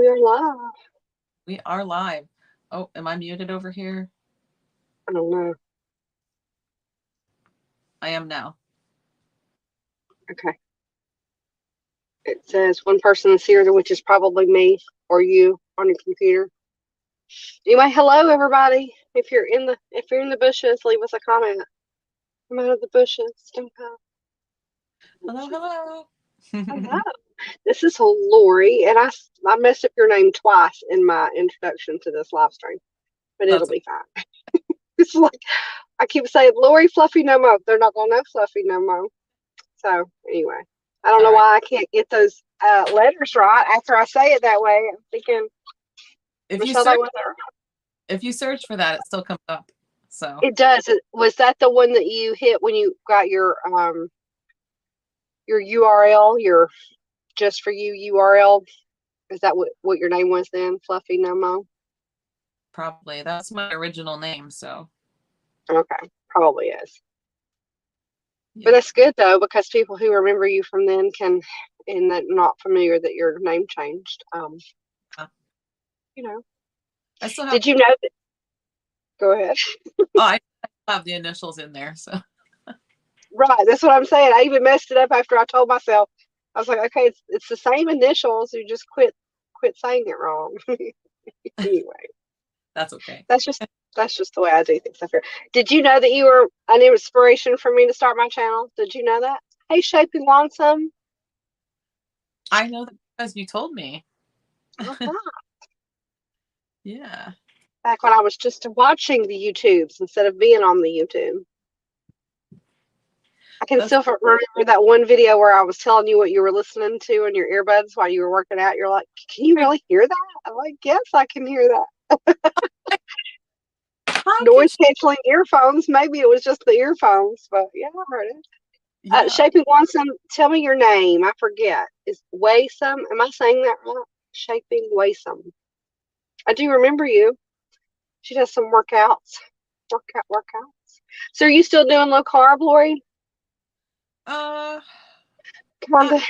we are live. We are live. Oh, am I muted over here? I don't know. I am now. Okay. It says one person is here, which is probably me or you on your computer. Anyway, hello everybody. If you're in the bushes, leave us a comment. I'm out of the bushes. Don't come. Hello, hello. Hello. This is Lori, and I messed up your name twice in my introduction to this live stream, but it'll That's be fine. It's like I keep saying Lori Fluffy no more. They're not gonna know Fluffy no more. So anyway, I don't all know right. why I can't get those letters right after I say it that way. I'm thinking, If you Michelle, that search, wasn't right. if you search for that, it still comes up. So It does. Was that the one that you hit when you got your URL, your just for you URL? Is that what your name was then? Fluffy Nomo? probably that's my original name. So Okay, probably is. But yeah. that's good though, because people who remember you from then can, and that not familiar that your name changed. Uh, You know. I still have. Did you know that? Go ahead. Oh, I have the initials in there. So Right, that's what I'm saying. I even messed it up after I told myself. I was like, okay, it's the same initials. You just quit saying it wrong. Anyway, that's okay. that's just that's just the way I do things up here. Did you know that you were an inspiration for me to start my channel? Did you know that? Hey, Shaping Lonesome. I know that because you told me. Uh-huh. Yeah. Back when I was just watching the YouTubes instead of being on the YouTube. I can That's still remember that one video where I was telling you what you were listening to in your earbuds while you were working out. You're like, can you really hear that? I'm like, yes, I can hear that. how can Noise canceling earphones. Maybe it was just the earphones, but yeah, I heard it. yeah. Shaping Wansome, tell me your name. I forget. Is Waysome? Am I saying that right? Shaping Waysome. I do remember you. She does some workouts. Workouts. So are you still doing low carb, Lori? Uh, Kinda.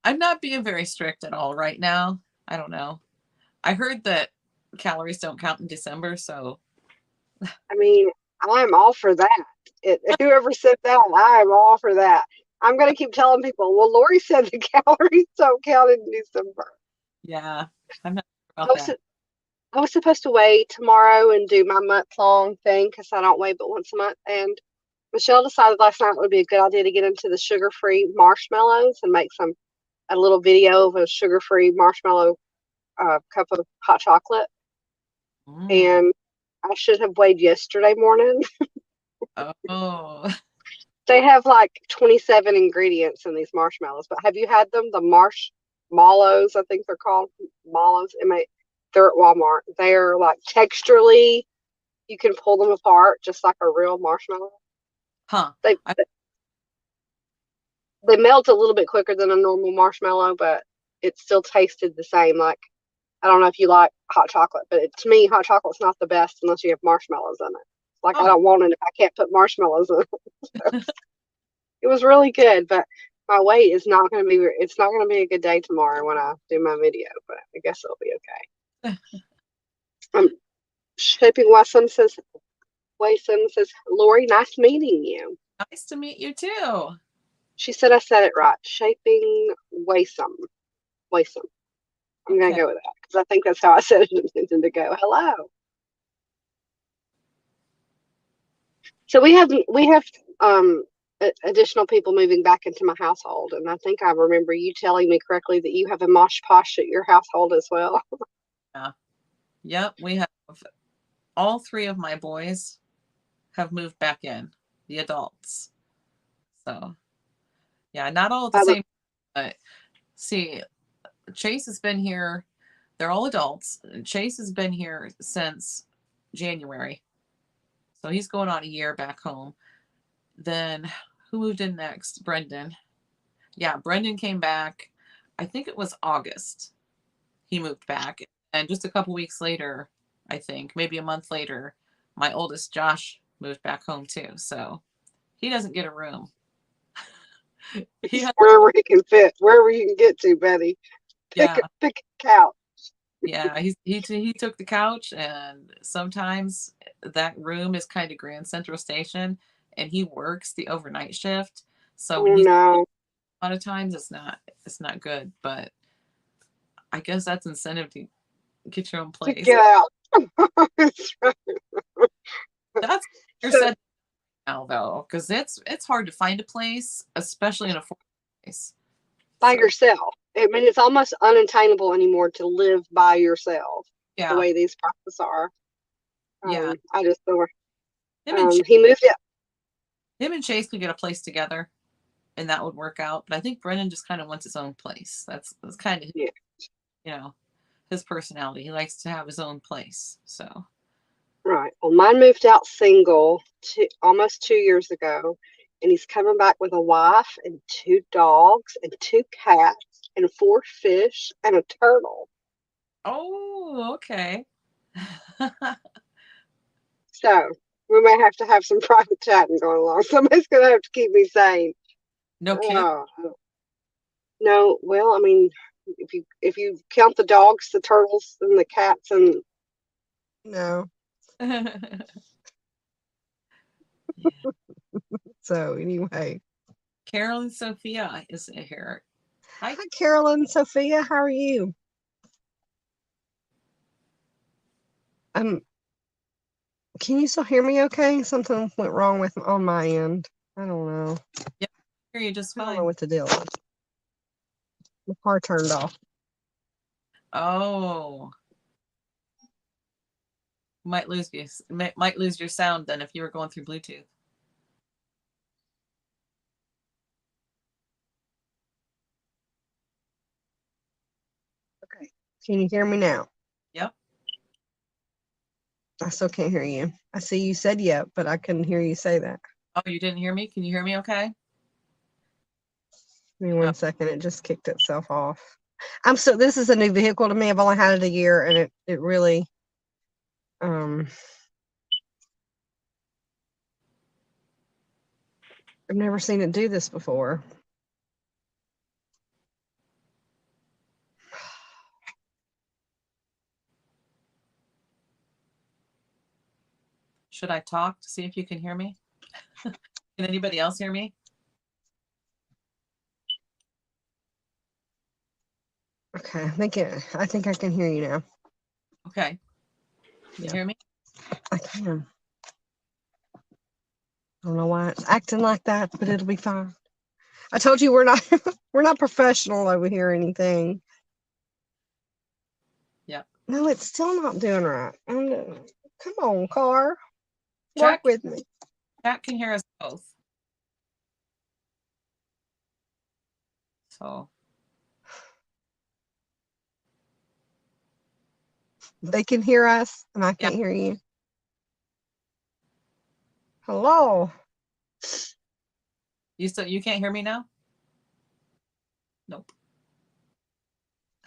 I'm not being very strict at all right now. I don't know. I heard that calories don't count in December, so I mean, I'm all for that. Whoever said that, I am all for that. I'm gonna keep telling people. Well, Lori said the calories don't count in December. yeah, I'm not sure I about was that. I was supposed to weigh tomorrow and do my month-long thing because I don't weigh but once a month. And Michelle decided last night it would be a good idea to get into the sugar-free marshmallows and make a little video of a sugar-free marshmallow cup of hot chocolate. Mm. And I should have weighed yesterday morning. Oh, They have like 27 ingredients in these marshmallows. But have you had them? The marshmallows, I think they're called mallows. They're at Walmart. They're like texturally, you can pull them apart just like a real marshmallow. huh. They I, they melt a little bit quicker than a normal marshmallow, but it still tasted the same. Like I don't know if you like hot chocolate, but to me, hot chocolate's not the best unless you have marshmallows in it. Like I oh, don't want it if I can't put marshmallows in it. It was really good, but my weight is not going to be. It's not going to be a good day tomorrow when I do my video, but I guess it'll be okay. Shaping Wason says, Lori, nice meeting you. nice to meet you too. She said I said it right. Shaping Wason. Wason. I'm going to Okay. go with that because I think that's how I said it intended to go. Hello. So we have additional people moving back into my household, and I think I remember you telling me correctly that you have a mosh posh at your household as well. Yeah. Yep. We have all three of my boys have moved back in, the adults. So yeah, not all at the I look, same. But see, Chase has been here. They're all adults. Chase has been here since January, so he's going on a year back home. Then who moved in next? Brendan. Yeah, Brendan came back. I think it was August. He moved back, and just a couple weeks later, I think maybe a month later, my oldest Josh moved back home too. So he doesn't get a room. He he's has, wherever he can fit, wherever you can get to, Betty. yeah, Pick a couch. Yeah, he took the couch, and sometimes that room is kind of Grand Central Station, and he works the overnight shift. So when Oh he's no. a lot of times it's not good, but I guess that's incentive to get your own To place. get out. That's you're So said now though, because it's hard to find a place, especially in a foreign place. by So yourself. I mean, it's almost unattainable anymore to live by yourself the yeah, way these prices are. yeah. I just thought Him and he moved it. him and Chase could get a place together, and that would work out. But I think Brennan just kind of wants his own place. That's kind of Yeah, you know his personality. He likes to have his own place. So right. Well, mine moved out single almost 2 years ago, and he's coming back with a wife and 2 dogs and 2 cats and 4 fish and a turtle. oh okay. So we may have to have some private chatting going along. Somebody's going to have to keep me sane. No kid. Oh, no. Well, I mean, if you count the dogs, the turtles, and the cats, and no. Yeah. So anyway, Carol and Sophia is here. Hi. hi, Carolyn, Sophia. How are you? Um, can you still hear me? Okay, something went wrong with on my end. I don't know. Yeah, I hear you just I don't know fine. what the deal is. The car turned off. Oh, might lose your sound then if you were going through Bluetooth. Okay. Can you hear me now? Yep. I still can't hear you. I see you said yep, but I couldn't hear you say that. Oh, you didn't hear me? Can you hear me okay? Give me Oh, 1 second. It just kicked itself off. This is a new vehicle to me. I've only had it a year, and it really um I've never seen it do this before. should I talk to see if you can hear me? Can anybody else hear me? Okay, I think I can hear you now. Okay. Can you Yeah, hear me? I can. I don't know why it's acting like that, but it'll be fine. I told you we're not we're not professional over here or anything. Yep. No, it's still not doing right. Come on, car. Work Chat with me. chat can hear us both. So They can hear us, and I yeah. can't hear you. Hello. You can't hear me now? Nope.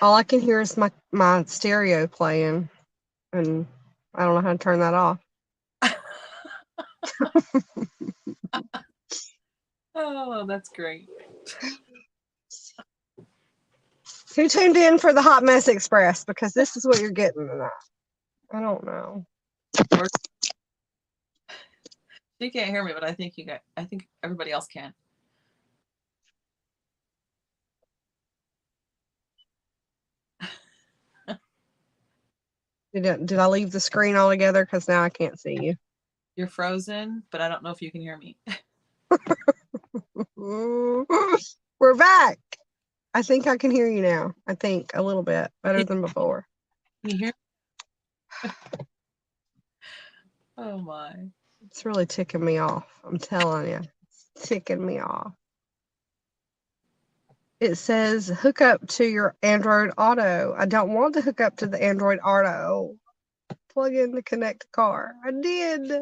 All I can hear is my stereo playing, and I don't know how to turn that off. Oh, that's great. Who tuned in for the Hot Mess Express? Because this is what you're getting tonight. I don't know. Or you can't hear me, but I think everybody else can. Did I leave the screen altogether? Because now I can't see you. You're frozen, but I don't know if you can hear me. We're back. I think I can hear you now. I think a little bit better than before. Can you hear me? Oh my. It's really ticking me off. I'm telling you, it's ticking me off. It says hook up to your Android Auto. I don't want to hook up to the Android Auto. Plug in to connect the car. I did.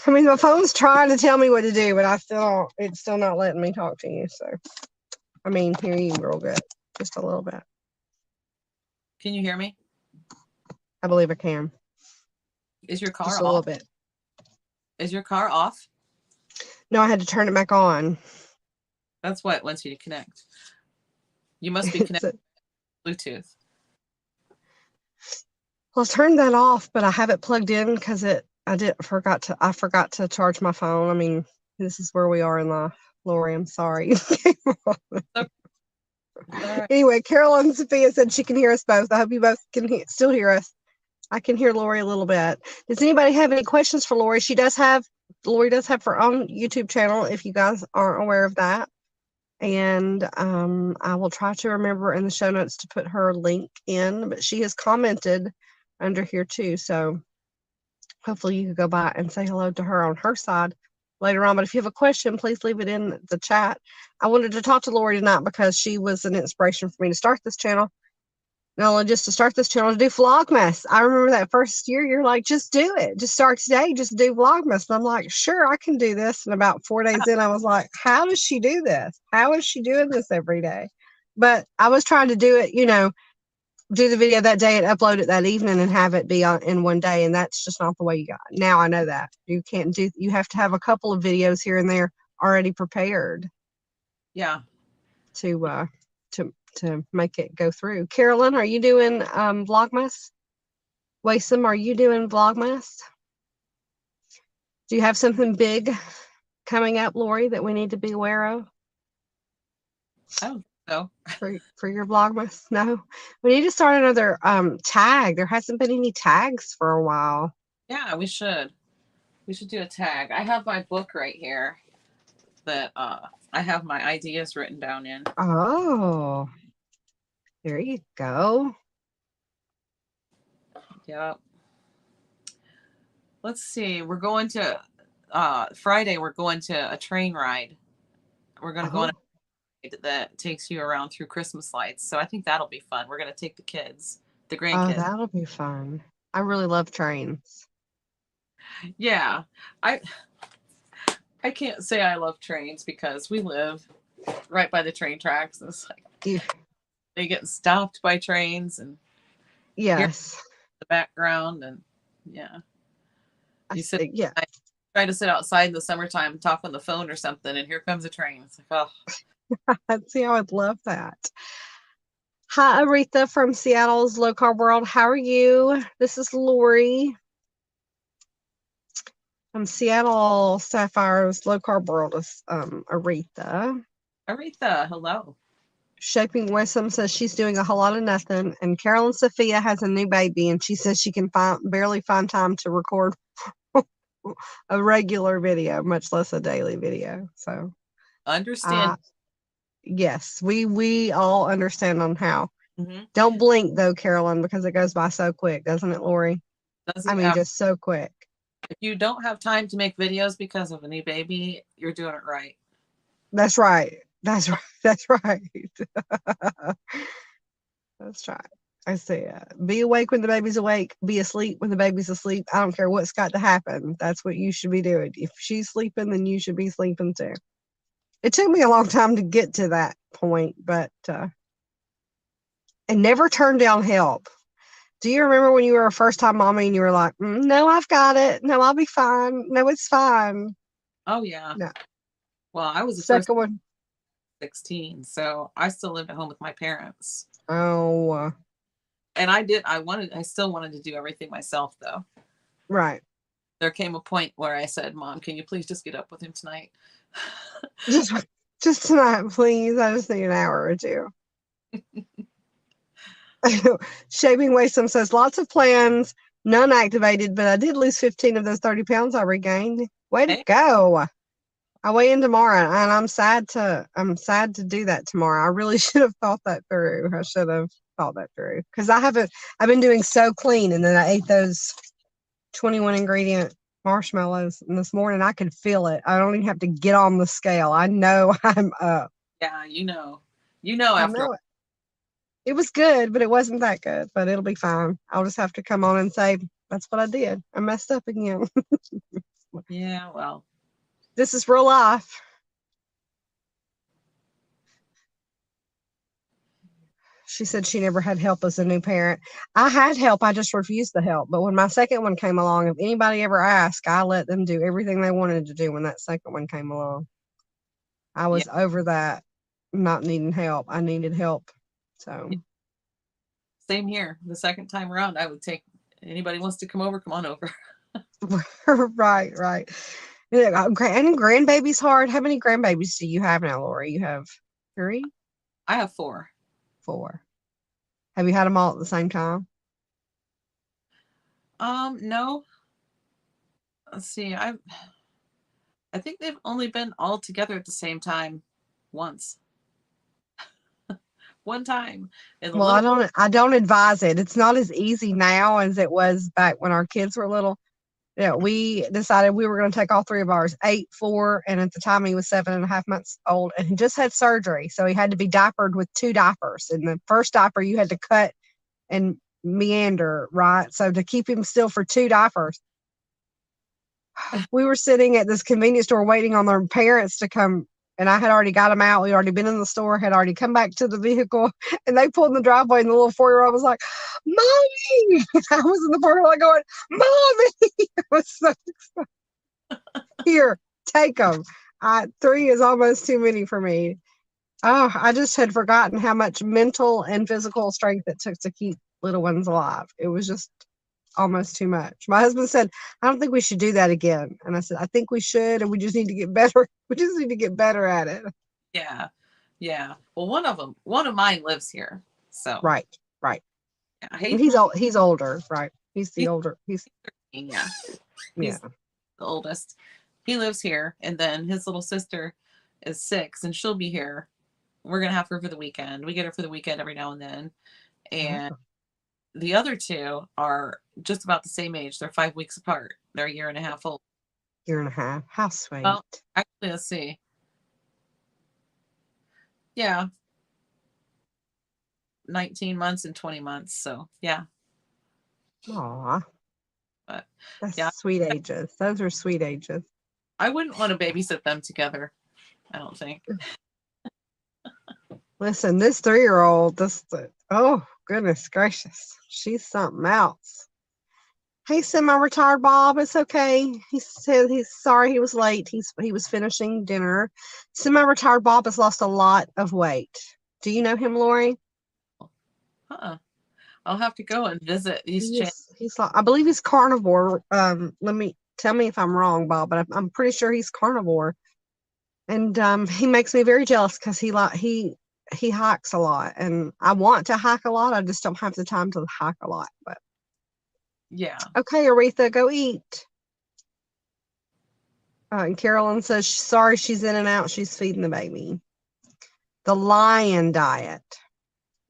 I mean, my phone's trying to tell me what to do, but it's still not letting me talk to you. So, I mean, hear you real good. Just a little bit. Can you hear me? I believe I can. Is your car Just a little off? bit. Is your car off? No, I had to turn it back on. That's why it wants you to connect. You must be It's connected. Bluetooth. Well, turn that off, but I have it plugged in because I forgot to charge my phone. I mean, this is where we are in life. Lori, I'm sorry. All right. Anyway, Carolyn and Sophia said she can hear us both. I hope you both can still hear us. I can hear Lori a little bit. Does anybody have any questions for Lori? Lori does have her own YouTube channel, if you guys aren't aware of that. And I will try to remember in the show notes to put her link in, but she has commented under here too. So hopefully you could go by and say hello to her on her side later on. But if you have a question, please leave it in the chat. I wanted to talk to Lori tonight because she was an inspiration for me to start this channel. Not only just to start this channel, to do Vlogmas. I remember that first year, you're like, just do it. Just start today. Just do Vlogmas. And I'm like, sure, I can do this. And about 4 days in, I was like, how does she do this? How is she doing this every day? But I was trying to do it, do the video that day and upload it that evening and have it be on in one day. And that's just not the way you got it. Now I know that. You have to have a couple of videos here and there already prepared. Yeah. To make it go through. Carolyn, are you doing Vlogmas? Waysome, are you doing Vlogmas? Do you have something big coming up, Lori, that we need to be aware of? I don't know. For your Vlogmas? No. We need to start another tag. There hasn't been any tags for a while. Yeah, we should. We should do a tag. I have my book right here that I have my ideas written down in. Oh, there you go. Yep. Let's see. We're going to Friday. We're going to a train ride. We're going to go on a ride that takes you around through Christmas lights. So I think that'll be fun. We're going to take the kids, the grandkids. Oh, that'll be fun. I really love trains. Yeah. I can't say I love trains because we live right by the train tracks. And it's like they get stopped by trains and yes, the background and yeah. Yeah. I try to sit outside in the summertime and talk on the phone or something, and here comes a train. It's like, oh. See, I would love that. Hi, Aretha from Seattle's Low Carb World. How are you? This is Lori from Seattle Sapphire's Low Carb World. Is Aretha. Aretha, hello. Shaping Wisdom says she's doing a whole lot of nothing, and Carolyn Sophia has a new baby, and she says she can barely find time to record a regular video, much less a daily video. So Understand. Yes, we all understand on how. Mm-hmm. Don't blink though, Carolyn, because it goes by so quick, doesn't it, Lori? Just so quick. If you don't have time to make videos because of a new baby, you're doing it right. That's right. That's right. That's right. That's right. I say, be awake when the baby's awake. Be asleep when the baby's asleep. I don't care what's got to happen. That's what you should be doing. If she's sleeping, then you should be sleeping too. It took me a long time to get to that point, but and never turn down help. Do you remember when you were a first-time mommy and you were like, no, I've got it. No, I'll be fine. No, it's fine. Oh, yeah. No. Well, I was the second one. 16, so I still lived at home with my parents. Oh. And I still wanted to do everything myself, though. Right. There came a point where I said, Mom, can you please just get up with him tonight? just tonight, please. I just need an hour or two. Shaping Wisdom says lots of plans, none activated, but I did lose 15 of those 30 pounds I regained. Way to go. I weigh in tomorrow and I'm sad to do that tomorrow. I really should have thought that through. I should have thought that through because I've been doing so clean, and then I ate those 21 ingredient marshmallows, and this morning I could feel it. I don't even have to get on the scale. I know I'm up. Yeah, after it was good, but it wasn't that good, but it'll be fine. I'll just have to come on and say, that's what I did. I messed up again. Yeah, well. This is real life. She said she never had help as a new parent. I had help. I just refused the help. But when my second one came along, if anybody ever asked, I let them do everything they wanted to do when that second one came along. I was over that, not needing help. I needed help. So Same here. The second time around, I would take anybody wants to come over, come on over. Right, right. Yeah, and grandbaby's hard. How many grandbabies do you have now, Lori? You have 3, I have 4. 4. Have you had them all at the same time? No. Let's see. I think they've only been all together at the same time once. One time in the Well, little. I don't advise it. It's not as easy now as it was back when our kids were little. Yeah, we decided we were going to take all 3 of ours, 8, 4, and at the time he was 7.5 months old, and he just had surgery, so he had to be diapered with 2 diapers. And the first diaper you had to cut and meander, right? So to keep him still for 2 diapers, we were sitting at this convenience store waiting on their parents to come. And I had already got them out. We'd already been in the store, had already come back to the vehicle, and they pulled in the driveway. And the little 4-year-old was like, "Mommy!" I was in the parking lot going, "Mommy!" It was so here, take them. 3 is almost too many for me. Oh, I just had forgotten how much mental and physical strength it took to keep little ones alive. It was just almost too much. My husband said, "I don't think we should do that again." And I said, "I think we should, and we just need to get better. We just need to get better at it." Yeah. Yeah. Well, one of mine lives here. So Right, right. yeah, And Hayden, he's older, right? He's the he's older. He's 13, yeah. yeah. He's the oldest. He lives here, and then his little sister is 6, and she'll be here. We're gonna have her for the weekend. We get her for the weekend every now and then. And Oh, the other 2 are just about the same age. They're 5 weeks apart. They're a year and a half old. year and a half. How sweet. Well, actually, let's see. Yeah, 19 months and 20 months. So yeah, Aw, but that's yeah, sweet ages. Those are sweet ages. I wouldn't want to babysit them together. I don't think. Listen, this 3-year-old, oh, goodness gracious. She's something else. Hey, semi-retired Bob, it's okay. He said he's sorry he was late. He was finishing dinner. Semi-retired Bob has lost a lot of weight. Do you know him, Lori? I'll have to go and visit these channels. He's like, I believe he's carnivore. Tell me if I'm wrong, Bob, but I'm pretty sure he's carnivore. And he makes me very jealous because he hikes a lot, and I want to hike a lot. I just don't have the time to hike a lot. But Yeah. okay, Aretha, go eat. And Carolyn says, sorry, she's in and out. She's feeding the baby. The lion diet.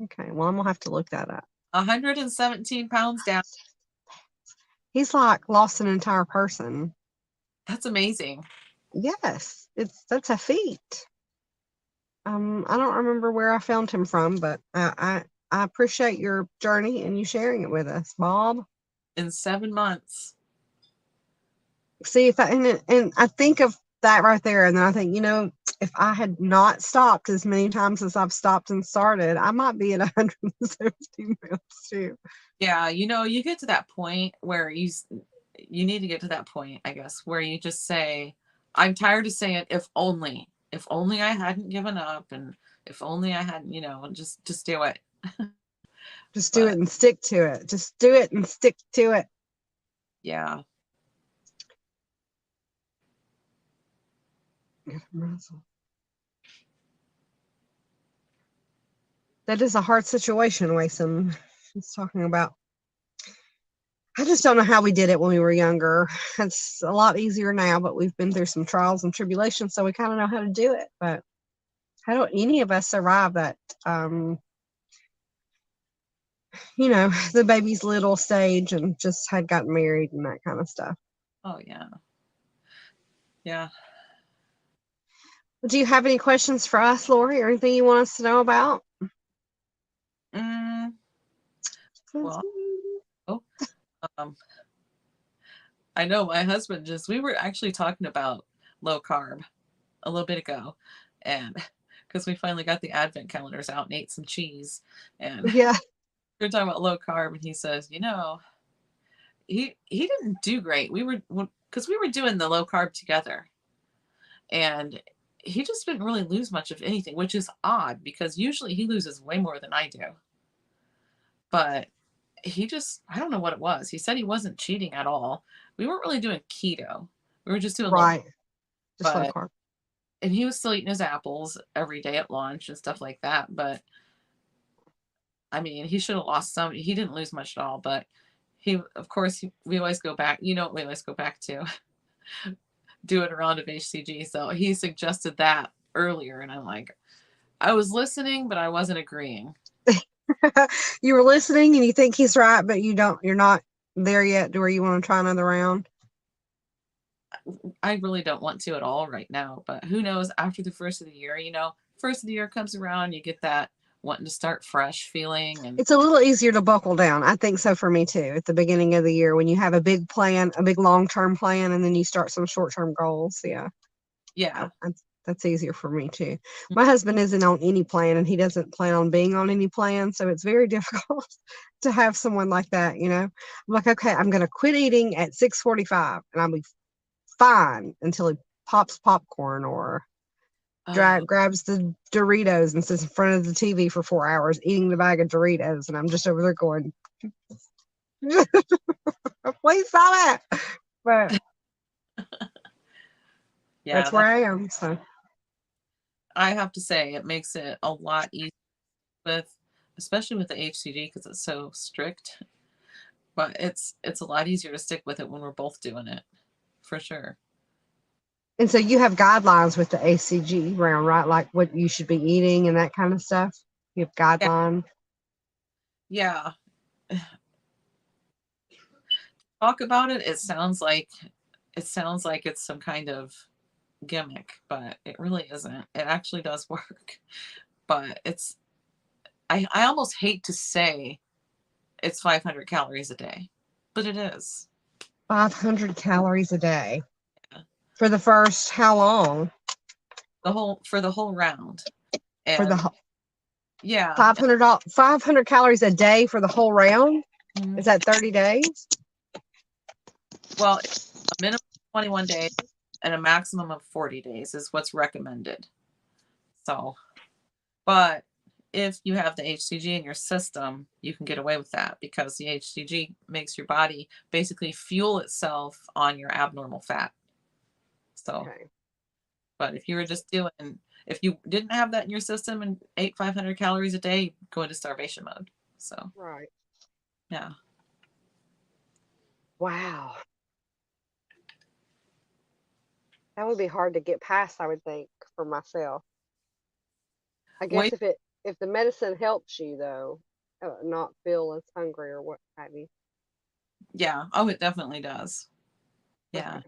Okay, well, I'm going to have to look that up. 117 pounds down. He's like lost an entire person. That's amazing. Yes, that's a feat. I don't remember where I found him from, but I appreciate your journey and you sharing it with us, Bob. In 7 months. See, if and I think of that right there, and then I think, if I had not stopped as many times as I've stopped and started, I might be at 117 pounds too. Yeah, you get to that point where you need to get to that point, I guess, where you just say, I'm tired of saying if only I hadn't given up, and if only I hadn't, just do it. Just do it and stick to it. Just do it and stick to it. Yeah. That is a hard situation, Wason. She's talking about. I just don't know how we did it when we were younger. It's a lot easier now, but we've been through some trials and tribulations, so we kind of know how to do it. But how don't any of us survive that? The baby's little stage and just had gotten married and that kind of stuff. Oh yeah. Yeah. Do you have any questions for us, Lori, or anything you want us to know about? Well, I know my husband we were actually talking about low carb a little bit ago, and because we finally got the advent calendars out and ate some cheese, and yeah, we were talking about low carb, and he says, he didn't do great. Because we were doing the low carb together, and he just didn't really lose much of anything, which is odd because usually he loses way more than I do. but he just, I don't know what it was. He said he wasn't cheating at all. We weren't really doing keto. We were just doing low, Right. Just low but, carb. and he was still eating his apples every day at lunch and stuff like that. But I mean, he should have lost some. He didn't lose much at all, but he, of course, we always go back. You know what we always go back to? Do it around of HCG. So he suggested that earlier, and I'm like, I was listening, but I wasn't agreeing. You were listening and you think he's right, but you're not there yet to where you want to try another round. I really don't want to at all right now, but who knows? After the first of the year, first of the year comes around, you get that wanting to start fresh feeling, and It's a little easier to buckle down. I think so for me too. At the beginning of the year, when you have a big plan, a big long-term plan, and then you start some short-term goals. Yeah. yeah. That's easier for me too. My husband isn't on any plan and he doesn't plan on being on any plan. So it's very difficult to have someone like that, you know. I'm like, okay, I'm gonna quit eating at 6:45 and I'll be fine until he pops popcorn or grabs the Doritos and sits in front of the TV for 4 hours eating the bag of Doritos. And I'm just over there going, please stop that. But yeah, that's where I am. So I have to say it makes it a lot easier with, especially with the HCG because it's so strict. But it's a lot easier to stick with it when we're both doing it, for sure. and so you have guidelines with the ACG round, right? Like what you should be eating and that kind of stuff. You have Yeah, guidelines. yeah. Talk about it. It sounds like it's some kind of gimmick, but it really isn't. It actually does work. But I almost hate to say it's 500 calories a day, but it is. 500 calories a day Yeah. for the first how long? For the whole round. For the And yeah. 500 calories a day for the whole round? Mhm. Is that 30 days? Well, a minimum of 21 days and a maximum of 40 days is what's recommended. So, but if you have the HCG in your system, you can get away with that because the HCG makes your body basically fuel itself on your abnormal fat. So, Okay. but if you didn't have that in your system and ate 500 calories a day, you go into starvation mode. So, Right. yeah. Wow. That would be hard to get past, I would think, for myself. I guess Wait, if the medicine helps you though, not feel as hungry or what have you. yeah. Oh, it definitely does. Yeah. Okay.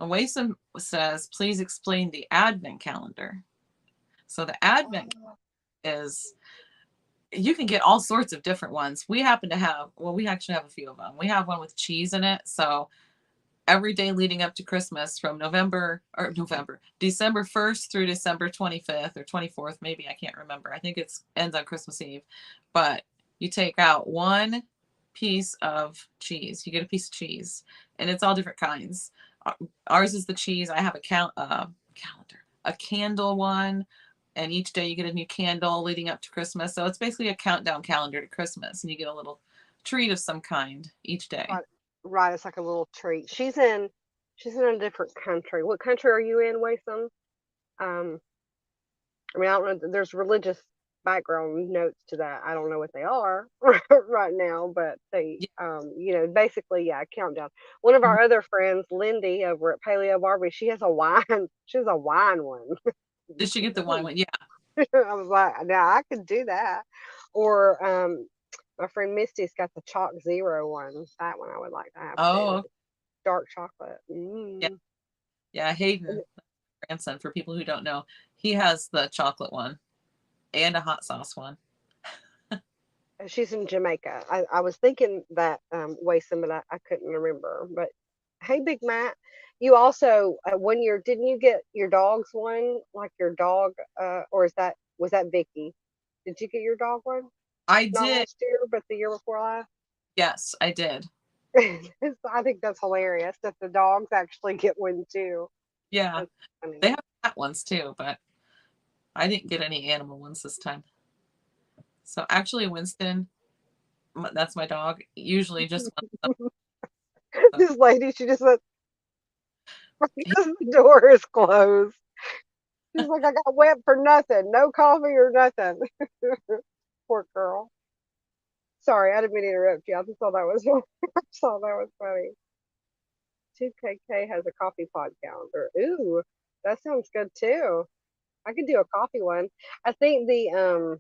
Awesome says, please explain the Advent calendar. So the Advent Oh, is, you can get all sorts of different ones. We happen to have, well, we actually have a few of them. We have one with cheese in it. So every day leading up to Christmas from December 1st through December 25th or 24th, maybe, I can't remember. I think it ends on Christmas Eve. But you take out one piece of cheese. You get a piece of cheese, and it's all different kinds. Ours is the cheese. I have a calendar, a candle one, and each day you get a new candle leading up to Christmas. So it's basically a countdown calendar to Christmas, and you get a little treat of some kind each day. right. Right. It's like a little treat. She's in a different country. What country are you in, Wason? Um, I mean, I don't know. There's religious background notes to that. I don't know what they are right now, but Yeah. basically, yeah, countdown. One of Mhm. our other friends, Lindy, over at Paleo Barbie, she has a wine. She has a wine one. Did she get the wine one? Yeah. I was like, now I could do that. Or my friend Misty's got the Chalk Zero one. That one I would like to have too. Oh, Dark chocolate. yeah. Mm. Yeah. Hayden, grandson, for people who don't know, he has the chocolate one and a hot sauce one. She's in Jamaica. I was thinking that Wason, but I couldn't remember. But hey, Big Matt, you also 1 year didn't you get your dog's one? Like your dog, or was that Vicky? Did you get your dog one? I Not did. last year, but the year before last. Yes, I did. I think that's hilarious that the dogs actually get one too. Yeah. That's funny. They have cat ones too, but I didn't get any animal ones this time. So actually, Winston, That's my dog. Usually just This lady, she just went because the door is closed. She's like, I got wet for nothing. No coffee or nothing. Poor girl. Sorry, I didn't mean to interrupt you. I just thought that was I thought that was funny. 2KK has a coffee pod calendar. Ooh, that sounds good too. I could do a coffee one. I think the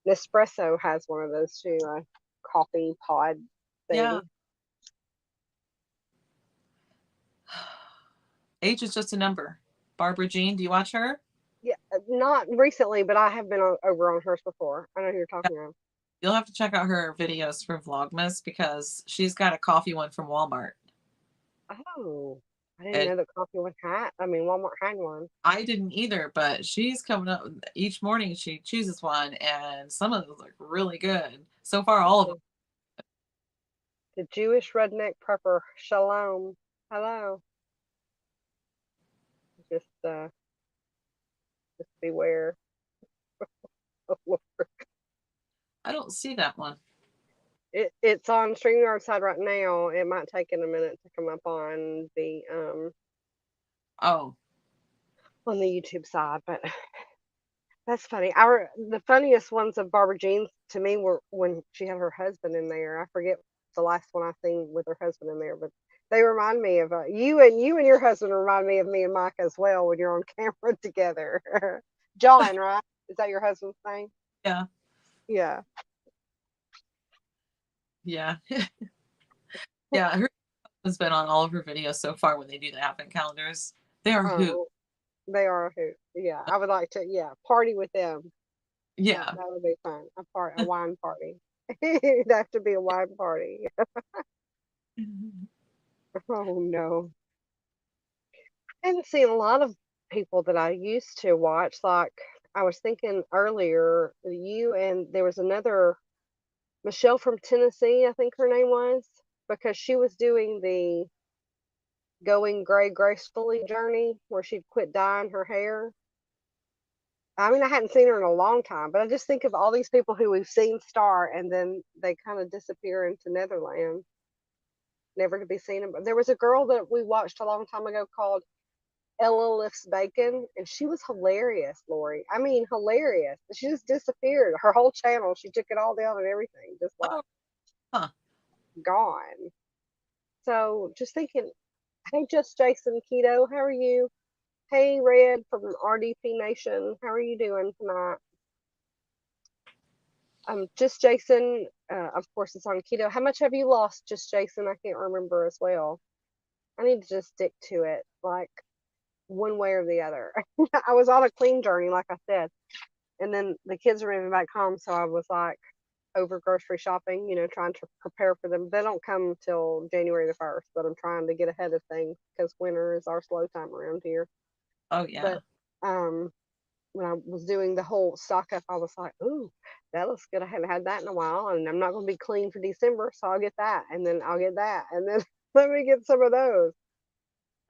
Nespresso has one of those too, a coffee pod yeah. thing. Age is just a number. Barbara Jean, do you watch her? Yeah, not recently, but I have been over on hers before. I know who you're Yeah. talking about. You'll have to check out her videos from Vlogmas because she's got a coffee one from Walmart. Oh, I didn't And know that coffee one had. I mean, Walmart had one. I didn't either, but she's coming up each morning. She chooses one, and some of those look really good. So far, all of them. Oh, the Jewish redneck prepper. Shalom. Hello. Just just beware. I don't see that one. It's on StreamYard side right now. It might take it a minute to come up Oh, on the YouTube side, but that's funny. The funniest ones of Barbara Jean's to me were when she had her husband in there. I forget the last one I seen with her husband in there, but they remind me of you and your husband remind me of me and Mike as well when you're on camera together. John, right? Is that your husband's name? yeah, Yeah. yeah, yeah. Her has been on all of her videos so far when they do the advent calendars. They are who? Oh, they are a hoot. Yeah, I would like to. Yeah, party with them. Yeah. That would be fun. A wine party. It'd have to be a wine party. Oh no. I haven't seen a lot of people that I used to watch. Like I was thinking earlier, you and there was another Michelle from Tennessee, I think her name was, because she was doing the going gray gracefully journey where she'd quit dyeing her hair. I mean, I hadn't seen her in a long time, but I just think of all these people who we've seen star and then they kind of disappear into Netherlands, never to be seen. There was a girl that we watched a long time ago called Ella Lifts Bacon, and she was hilarious, Lori. I mean, hilarious. She just disappeared. Her whole channel, she took it all down and everything, just like Oh, huh. gone. So just thinking, hey, just Jason Keto, how are you? Hey, Red from RDP Nation, how are you doing tonight? Just Jason, of course, it's on keto. How much have you lost, just Jason? I can't remember as well. I need to just stick to it, like one way or the other. I was on a clean journey, like I said, and then the kids are moving back home, so I was like over grocery shopping, trying to prepare for them. They don't come till January the 1st, but I'm trying to get ahead of things because winter is our slow time around here. Oh, yeah. But um, when I was doing the whole stock up, I was like, ooh, that looks good. I haven't had that in a while, and I'm not going to be clean for December, so I'll get that, and then I'll get that, and then let me get some of those.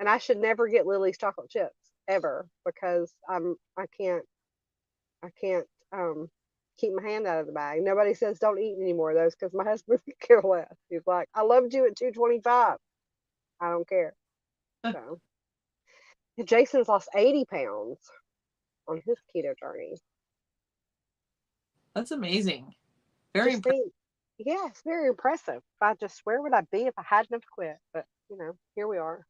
And I should never get Lily's chocolate chips ever because I can't keep my hand out of the bag. Nobody says don't eat any more of those because my husband could care less. He's like, I loved you at 225. I don't care. So Jason's lost 80 pounds on his keto journey. That's amazing. Very Just impressive. think, yeah, it's very impressive. If I just, where would I be if I hadn't have quit? But here we are.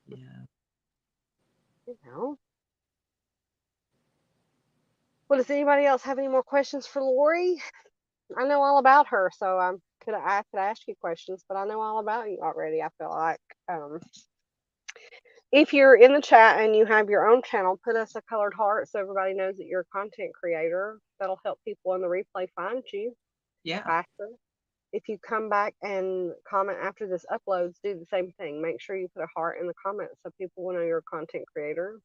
Yeah. You know. Well, does anybody else have any more questions for Lori? I know all about her, so I could ask you questions, but I know all about you already. I feel like if you're in the chat and you have your own channel, put us a colored heart so everybody knows that you're a content creator. That'll help people in the replay find you Yeah. faster. If you come back and comment after this uploads, do the same thing. Make sure you put a heart in the comments so people will know you're a content creator.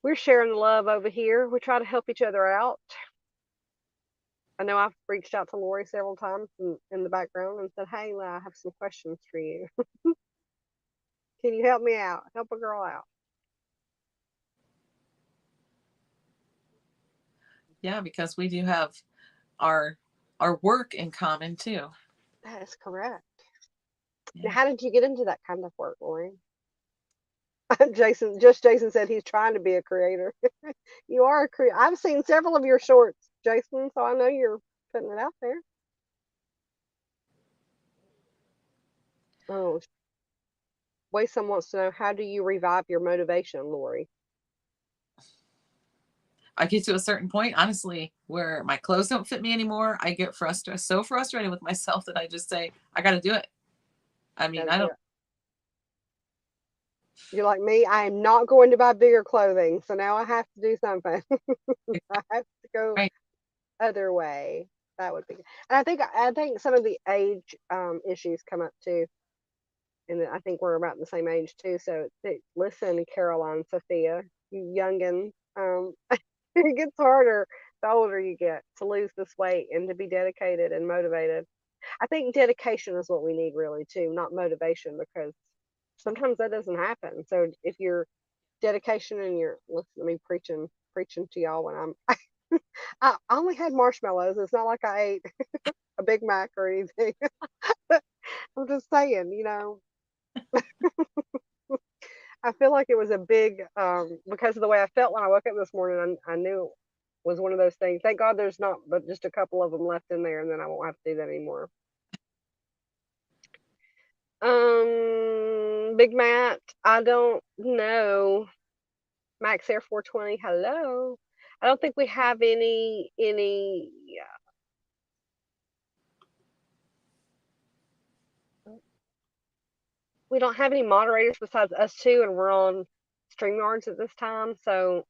We're sharing the love over here. We try to help each other out. I know I've reached out to Lori several times in the background and said, hey, I have some questions for you. Can you help me out? Help a girl out. Yeah, because we do have our work in common too. That is correct. Now, Yeah. how did you get into that kind of work, Lori? Jason said he's trying to be a creator. You are a creator. I've seen several of your shorts, Jason, so I know you're putting it out there. Oh, Waysome wants to know, how do you revive your motivation, Lori? I get to a certain point, honestly, where my clothes don't fit me anymore. I get so frustrated with myself that I just say, I got to do it. I mean, Gotta I do don't. it. You're like me. I am not going to buy bigger clothing, so now I have to do something. I have to go Right. other way. That would be. And I think some of the age issues come up too, and I think we're about the same age too. So listen, Caroline, Sophia, you youngin, it gets harder the older you get to lose this weight and to be dedicated and motivated. I think dedication is what we need really too, not motivation, because sometimes that doesn't happen. So if you're dedication and you're listening to me preaching to y'all when I only had marshmallows. It's not like I ate a Big Mac or anything. I'm just saying, I feel like it was a big because of the way I felt when I woke up this morning. I knew it was one of those things. Thank God there's not, but just a couple of them left in there, and then I won't have to do that anymore. Big Matt, I don't know. Max Air 420, hello. I don't think we have any. We don't have any moderators besides us two, and we're on StreamYards at this time. So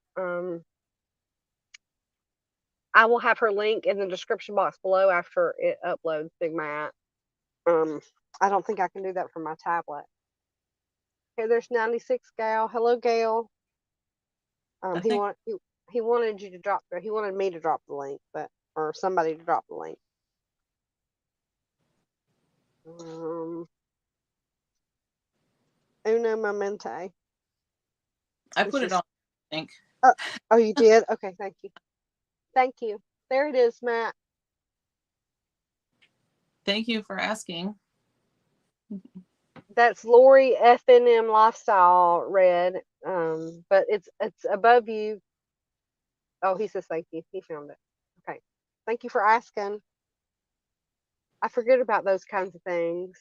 I will have her link in the description box below after it uploads, Big Matt. Um, I don't think I can do that from my tablet. Okay, there's 96 Gal. Hello, Gail. I He think wanted you to drop. He wanted me to drop the link, or somebody to drop the link. Uno momente. I It's put it just. on. I think. Oh, oh, you did? Okay, thank you. Thank you. There it is, Matt. Thank you for asking. That's Lori FNM Lifestyle Red. But it's above you. Oh, he says thank you. He found it. Okay. Thank you for asking. I forget about those kinds of things.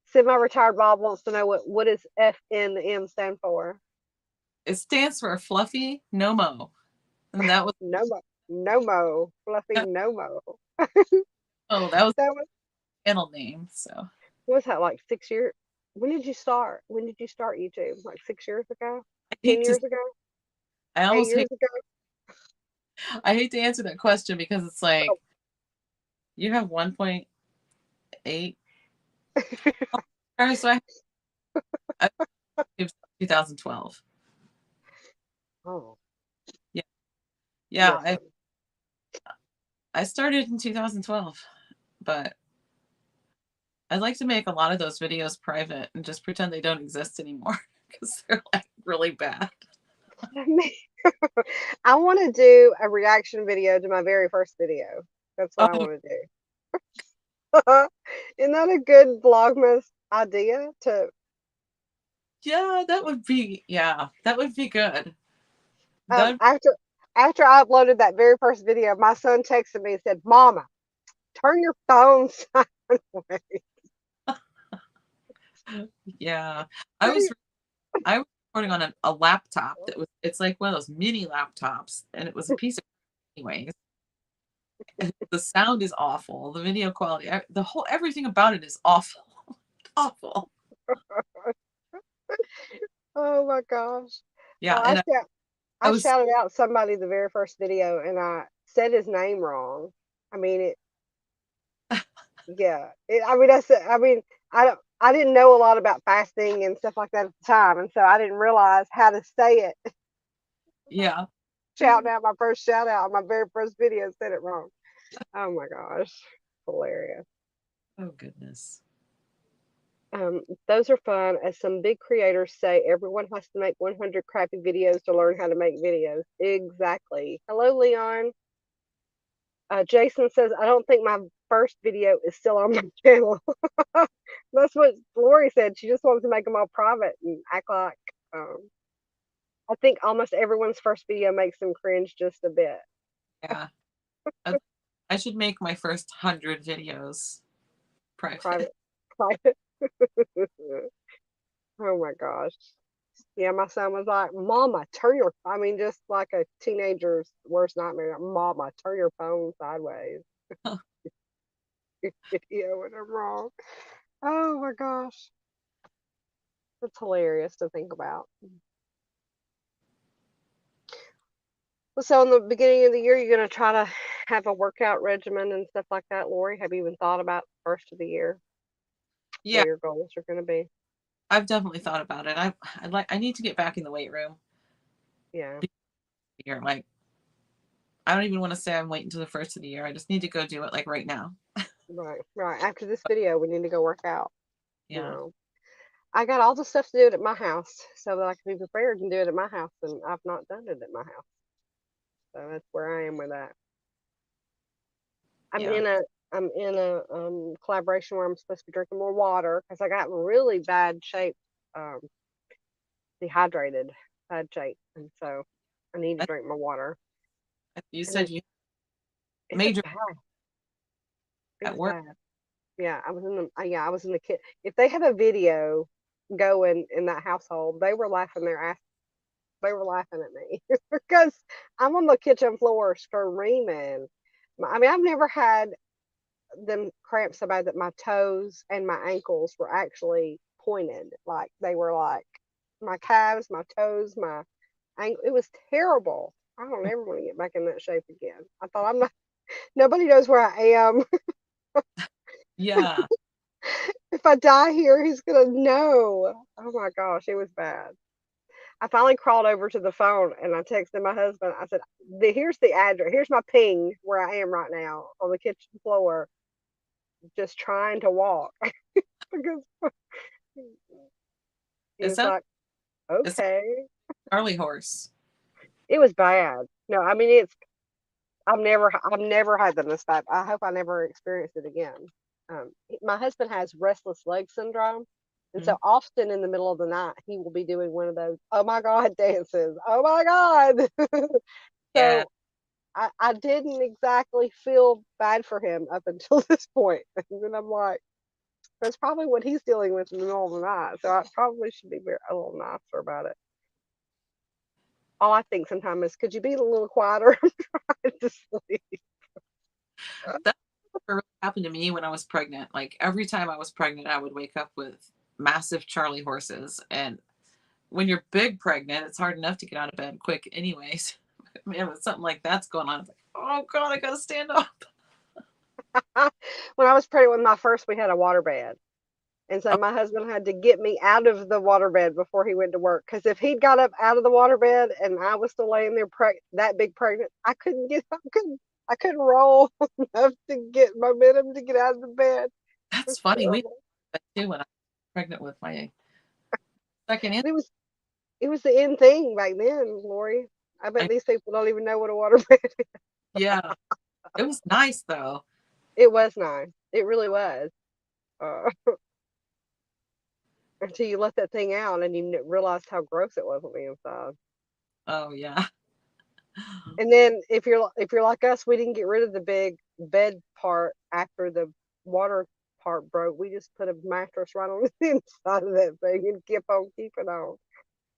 Semi-retired Bob wants to know what does FNM stand for? It stands for Fluffy No Mo, and that was No mo, fluffy no mo. that was That was the channel name. So what was that, like 6 years? When did you start? When did you start YouTube? Like 6 years ago? I 10 hate to. years ago? I Eight almost hate. years ago? I hate to answer that question because it's Oh. like you have 1.8. All right, so I 2012. Oh, Yeah, yeah. I listen. I started in 2012, but I'd like to make a lot of those videos private and just pretend they don't exist anymore because they're like really bad. I want to do a reaction video to my very first video. That's what I Oh, want to do. Isn't that a good Vlogmas idea? yeah, that would be good. Um, That after after I uploaded that very first video, my son texted me and said, "Mama, turn your phone sideways." yeah. I was I was recording on a laptop it's like one of those mini laptops and it was a piece of anyways. The sound is awful. The video quality, the whole everything about it is awful. Awful. Oh my gosh. Yeah, Oh, and I I was shouted out somebody the very first video and I said his name wrong. I mean it. Yeah. I didn't know a lot about fasting and stuff like that at the time, and so I didn't realize how to say it. yeah. Shouting out my first shout out on my very first video, said it wrong. Oh my gosh. Hilarious. Oh goodness. Those are fun. As some big creators say, everyone has to make 100 crappy videos to learn how to make videos. Exactly. Hello, Leon. Jason says, I don't think my first video is still on my channel. That's what Lori said. She just wants to make them all private and act like. Um, I think almost everyone's first video makes them cringe just a bit. Yeah. I should make my first 100 videos private. Private. Private. Oh my gosh. Yeah, my son was like, Mama, turn your, I mean, just like a teenager's worst nightmare. Mama, turn your phone sideways. Video when I'm wrong. Oh my gosh. That's hilarious to think about. Well, so in the beginning of the year, you're going to try to have a workout regimen and stuff like that, Lori. Have you even thought about the first of the year, Yeah, what your goals are going to be? I've definitely thought about it. I need to get back in the weight room. Yeah, Year. Like, I don't even want to say I'm waiting until the first of the year. I just need to go do it like right now. right, right. After this video, we need to go work out. You Yeah. know, I got all the stuff to do it at my house so that I can be prepared and do it at my house, and I've not done it at my house. So that's where I am with that. I'm Yeah. in a I'm in a collaboration where I'm supposed to be drinking more water because I got in really bad shape, um, dehydrated, bad shape, and so I need to I, drink more water. you And said you it was major bad. It at was work. bad. Yeah, I was in the kid. If they have a video going in that household, they were laughing their ass. They were laughing at me because I'm on the kitchen floor screaming. I mean, I've never had them cramps so bad that my toes and my ankles were actually pointed. Like they were like my calves, my toes, my ankle. It was terrible. I don't ever want to get back in that shape again. I thought I'm not. Nobody knows where I am. Yeah. If I die here, he's gonna know. Oh my gosh, it was bad. I finally crawled over to the phone and I texted my husband. I said, Here's the address. Here's my ping where I am right now on the kitchen floor, just trying to walk." Because he It was sounds like, it's a "Okay." Charlie horse. It was bad. No, I mean I've never had them this bad. I hope I never experience it again. My husband has restless leg syndrome, and Mhm. so often in the middle of the night he will be doing one of those "oh my god" dances. Oh my god! Yeah. So I didn't exactly feel bad for him up until this point. And then I'm like, that's probably what he's dealing with in the middle of the night. So I probably should be a little nicer about it. All I think sometimes is, could you be a little quieter? I'm trying to sleep. That never really happened to me when I was pregnant. Like every time I was pregnant, I would wake up with massive Charlie horses. And when you're big pregnant, it's hard enough to get out of bed quick, anyways. Man, with something like that's going on, it's like, oh God, I gotta stand up. When I was pregnant with my first, we had a water bed. And so Oh, my husband had to get me out of the water bed before he went to work. Because if he'd got up out of the water bed and I was still laying there that big pregnant, I couldn't roll enough to get momentum to get out of the bed. It that's was funny. We had terrible. that too when I was pregnant with my second in. It was it was the end thing back then, Lori. I bet I, these people don't even know what a water bed is. yeah, it was nice though. It was nice. It really was. Uh, until you let that thing out and you realized how gross it was on the inside. Oh yeah. And then if you're like us, we didn't get rid of the big bed part after the water part broke. We just put a mattress right on the inside of that thing and kept on keeping on.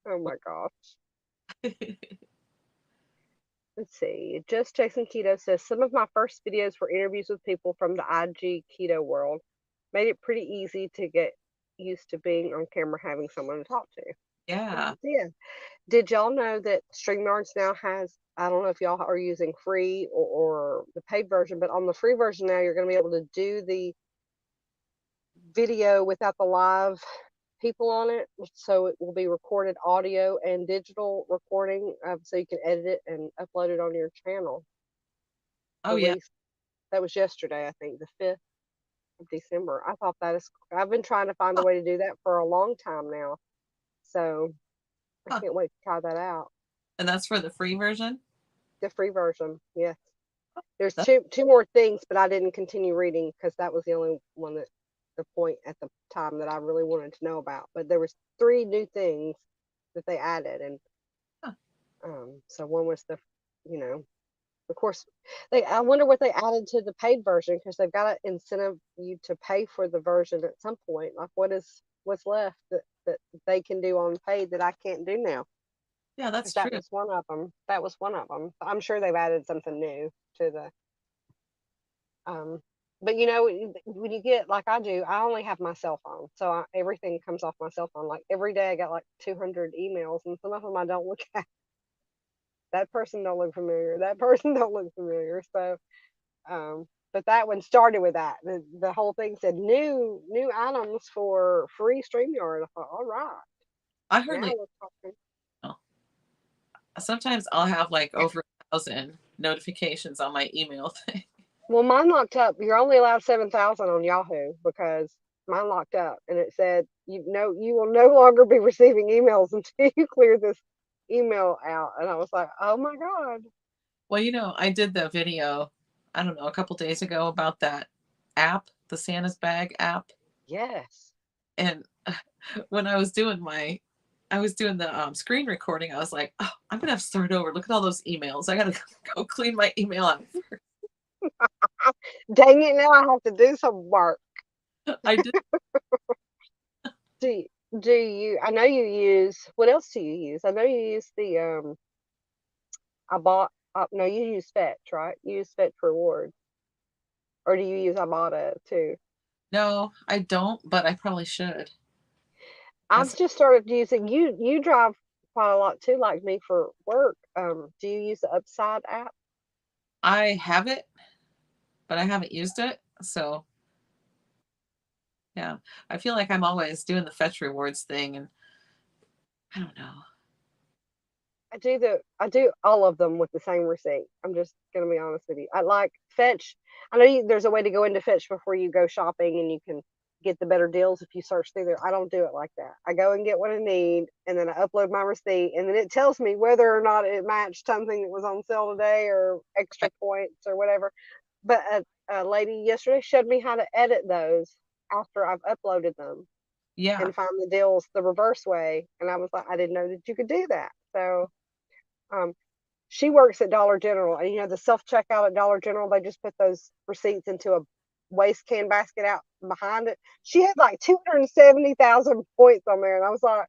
Oh my gosh. Let's see. Just Jason Keto says some of my first videos were interviews with people from the IG keto world. Made it pretty easy to get used to being on camera, having someone to talk to. Yeah. Yeah. Did y'all know that StreamYards now has, I don't know if y'all are using free or the paid version, but on the free version now, you're going to be able to do the video without the live people on it. So it will be recorded audio and digital recording. So you can edit it and upload it on your channel. Oh yeah. Release. That was yesterday, I think, the 5th. of December. I thought that is, I've been trying to find a Oh, way to do that for a long time now. So I huh. can't wait to try that out. And that's for the free version? The free version, yes. There's That, two more things, but I didn't continue reading because that was the only one that the point at the time that I really wanted to know about. But there was three new things that they added, and huh. so one was the, you know, of course, they. I wonder what they added to the paid version because they've got to incentive you to pay for the version at some point. Like what's left that they can do on paid that I can't do now? Yeah, Because that's that true. was one of them. That was one of them. I'm sure they've added something new to the. Um, but you know, when you get like I do, I only have my cell phone, so everything comes off my cell phone. Like every day, I got like 200 emails, and some of them I don't look at. That person don't look familiar. That person don't look familiar. So, but that one started with that. The whole thing said new items for free StreamYard. I thought, all right, I now hardly we're talking. know. Sometimes I'll have like over 1,000 notifications on my email thing. Well, mine locked up. You're only allowed 7,000 on Yahoo because mine locked up, and it said you know you will no longer be receiving emails until you clear this email out. And I was like, oh my god, Well, I did the video, I don't know, a couple days ago about that app, the Santa's Bag app. yes. And when I was doing the screen recording, I was like, oh, I'm gonna have to start over. Look at all those emails. I gotta go clean my email out. Dang it! Now I have to do some work. I did. Do do you? I know you use. What else do you use? I know you use the I bought. No, you use Fetch, right? You use Fetch Rewards, or do you use Ibotta too? No, I don't, but I probably should. I've That's just started using you. You drive quite a lot too, like me for work. Do you use the Upside app? I have it, but I haven't used it. So yeah, I feel like I'm always doing the fetch rewards thing, and I don't know. I do all of them with the same receipt. I'm just gonna be honest with you. I like Fetch. I know there's a way to go into Fetch before you go shopping, and you can get the better deals if you search through there. I don't do it like that. I go and get what I need, and then I upload my receipt, and then it tells me whether or not it matched something that was on sale today or extra points or whatever. But a lady yesterday showed me how to edit those after I've uploaded them Yeah, and find the deals the reverse way. And I was like, I didn't know that you could do that. So um, she works at Dollar General, and you know the self checkout at Dollar General, they just put those receipts into a waste can basket out behind it. She had like 270,000 points on there, and I was like,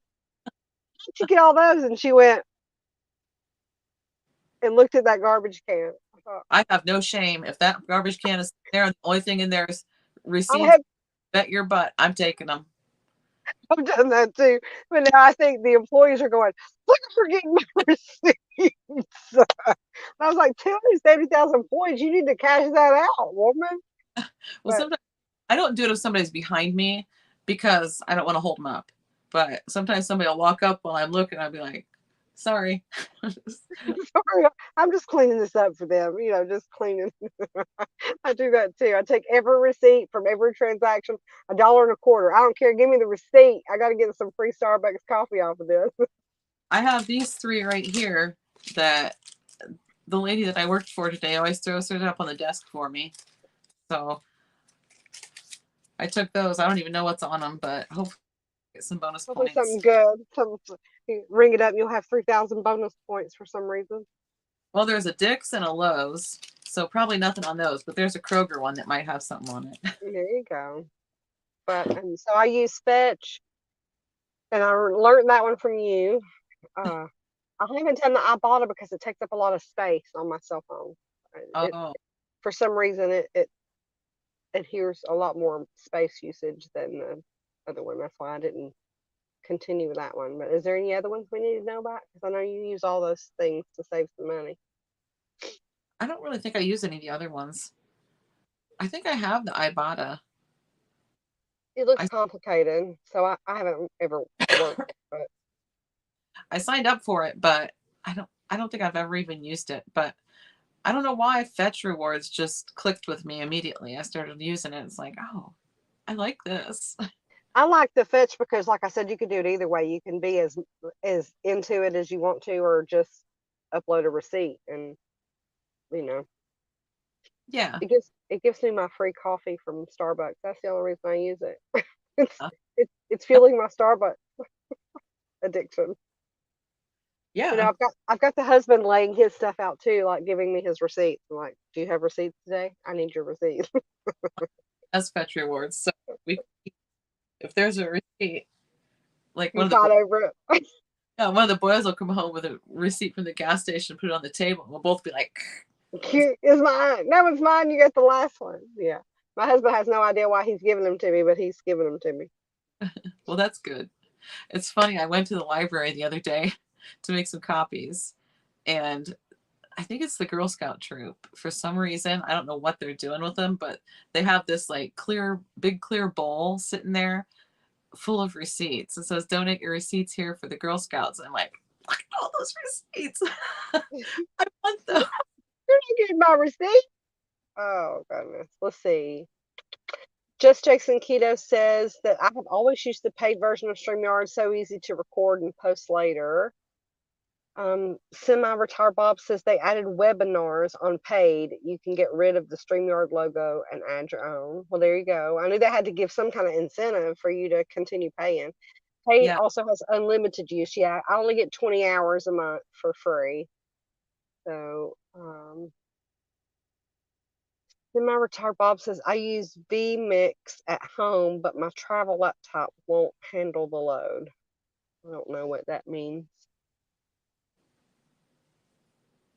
"How'd you get all those?" And she went and looked at that garbage can. I thought, I have no shame. If that garbage can is there and the only thing in there is I receipts, have bet your butt I'm taking them. I've done that too, but now I think the employees are going, "Look at her getting my receipts." I was like, 270,000 points. You need to cash that out, woman. Well, But sometimes I don't do it if somebody's behind me because I don't want to hold them up. But sometimes somebody will walk up while I'm looking. I'll be like, sorry. sorry, I'm just cleaning this up for them. You know, just cleaning. I do that too. I take every receipt from every transaction, $1.25. I don't care. Give me the receipt. I got to get some free Starbucks coffee off of this. I have these three right here that the lady that I worked for today always throws it up on the desk for me. So I took those. I don't even know what's on them, but hopefully I get some bonus Hopefully points. something good. Some you ring it up, and you'll have 3,000 bonus points for some reason. Well, there's a Dick's and a Lowe's, so probably nothing on those, but there's a Kroger one that might have something on it. There you go. But and so I use Fetch, and I learned that one from you. Uh, I haven't done the Ibotta because it takes up a lot of space on my cell phone. It Oh, for some reason it adheres a lot more space usage than the other one. That's why I didn't continue with that one. But is there any other ones we need to know about? Because I know you use all those things to save some money. I don't really think I use any of the other ones. I think I have the Ibotta. It looks I complicated, so I haven't ever worked. But I signed up for it, but I don't think I've ever even used it. But I don't know why Fetch Rewards just clicked with me immediately. I started using it. It's like, oh. I like this. I like the fetch because, like I said, you can do it either way. You can be as into it as you want to, or just upload a receipt, and you know, Yeah. it gives me my free coffee from Starbucks. That's the only reason I use it. it's Uh, it's fueling my Starbucks addiction. You know, yeah. I've got the husband laying his stuff out too, like giving me his receipts. I'm like, do you have receipts today? I need your receipts. As fetch rewards. So we, if there's a receipt, like You fight over it. yeah, one of the boys will come home with a receipt from the gas station, put it on the table, and we'll both be like, Cute is mine. That was mine. You got the last one. Yeah. My husband has no idea why he's giving them to me, but he's giving them to me. well, that's good. It's funny. I went to the library the other day to make some copies, and I think it's the Girl Scout troop. For some reason, I don't know what they're doing with them, but they have this like big clear bowl sitting there full of receipts. It says, donate your receipts here for the Girl Scouts. I'm like, look at all those receipts. I want them. You're not getting my receipt. Oh goodness. Let's see. Just Jason Keto says that I have always used the paid version of StreamYard, so easy to record and post later. Semi-retired Bob says they added webinars on paid. You can get rid of the StreamYard logo and add your own. Well, there you go. I knew they had to give some kind of incentive for you to continue paying. Paid Yeah. also has unlimited use. Yeah, I only get 20 hours a month for free. So, then my retired Bob says I use vMix at home, but my travel laptop won't handle the load. I don't know what that means,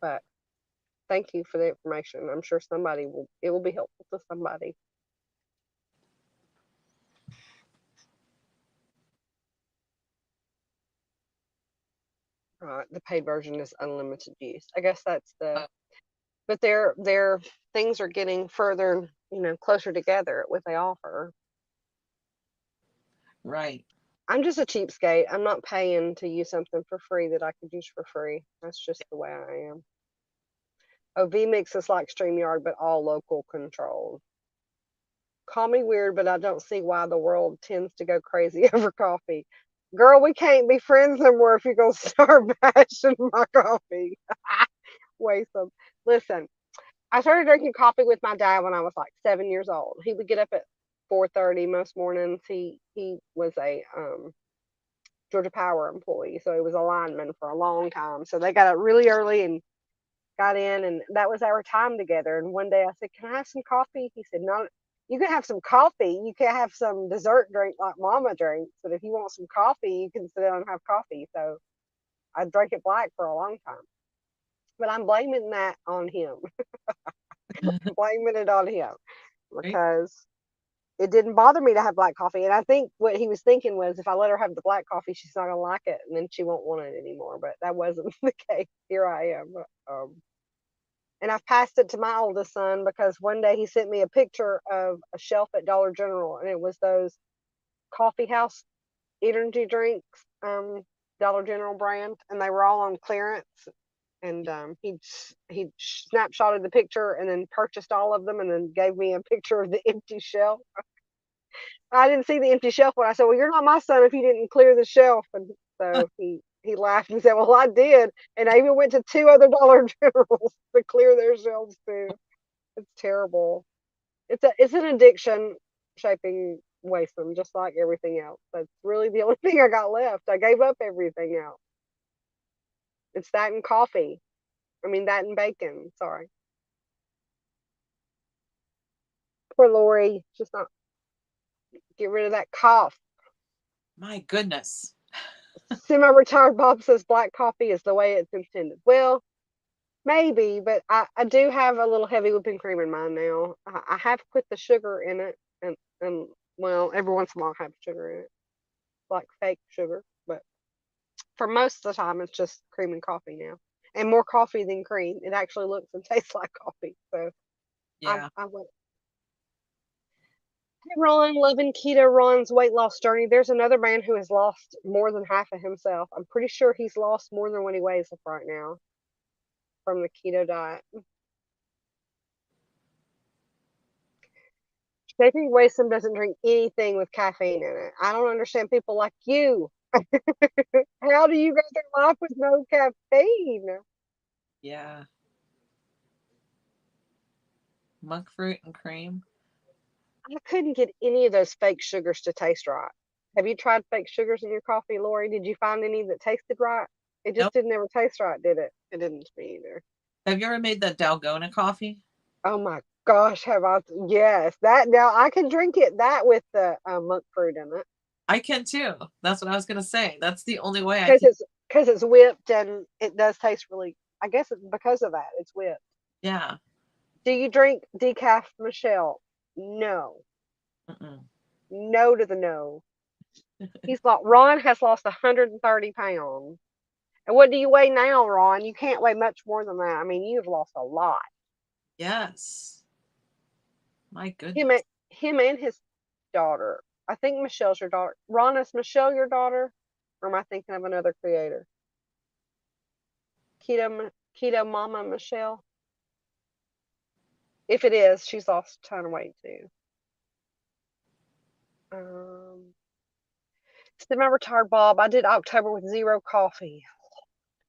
but thank you for the information. I'm sure it will be helpful to somebody. Right, the paid version is unlimited use. I guess that's but their things are getting further, closer together at what they offer. Right. I'm just a cheapskate. I'm not paying to use something for free that I could use for free. That's just the way I am. Oh, vMix is like StreamYard, but all local controlled. Call me weird, but I don't see why the world tends to go crazy over coffee. Girl, we can't be friends no more if you're gonna start bashing my coffee. Waste them. Listen, I started drinking coffee with my dad when I was like 7 years old. He would get up at 4:30 most mornings. He was a Georgia Power employee, so he was a lineman for a long time. So they got up really early and got in, and that was our time together. And one day I said, "Can I have some coffee?" He said, "No, you can have some coffee. You can have some dessert drink like Mama drinks, but if you want some coffee, you can sit down and have coffee." So I drank it black for a long time, but I'm blaming that on him. Blaming it on him Right. because it didn't bother me to have black coffee. And I think what he was thinking was if I let her have the black coffee, she's not gonna like it, and then she won't want it anymore. But that wasn't the case. Here I am. And I've passed it to my oldest son because one day he sent me a picture of a shelf at Dollar General, and it was those coffee house energy drinks, Dollar General brand, and they were all on clearance. And he snapshotted the picture and then purchased all of them, and then gave me a picture of the empty shelf. I didn't see the empty shelf when I said, "Well, you're not my son if you didn't clear the shelf." And so he laughed and said, "Well, I did, and I even went to two other Dollar Generals to clear their shelves too." It's terrible. It's an addiction shaping wasteland, just like everything else. That's really the only thing I got left. I gave up everything else. It's that and coffee. I mean that and bacon. Sorry. Poor Lori. Just not get rid of that cough. My goodness. Semi-retired Bob says black coffee is the way it's intended. Well, maybe, but I do have a little heavy whipping cream in mine now. I have put the sugar in it, and well, every once in a while I have sugar in it, like fake sugar. But for most of the time, it's just cream and coffee now, and more coffee than cream. It actually looks and tastes like coffee. So Yeah. I went. Hey Ron, loving keto Ron's weight loss journey. There's another man who has lost more than half of himself. I'm pretty sure he's lost more than what he weighs up right now from the keto diet. J.P. Wasem doesn't drink anything with caffeine in it. I don't understand people like you. How do you go through life with no caffeine? Yeah. Monk fruit and cream. I couldn't get any of those fake sugars to taste right. Have you tried fake sugars in your coffee, Lori? Did you find any that tasted right? It just Nope. didn't ever taste right, did it? It didn't to me either. Have you ever made the Dalgona coffee? Oh my gosh, have I? Yes, that now I can drink it that with the monk fruit in it I can too. That's what I was gonna say. That's the only way I because can. it's whipped and it does taste really. I guess it's because of that. It's whipped. Yeah. Do you drink decaf, Michelle? No, Mm-mm. no to the no. Ron has lost 130 pounds. And what do you weigh now, Ron? You can't weigh much more than that. I mean, you've lost a lot. Yes. My Him, goodness. him and his daughter. I think Michelle's your daughter. Ron, is Michelle your daughter? Or am I thinking of another creator? Keto Mama Michelle? If it is, she's lost a ton of weight too. Semi-retired Bob, I did October with 0 coffee.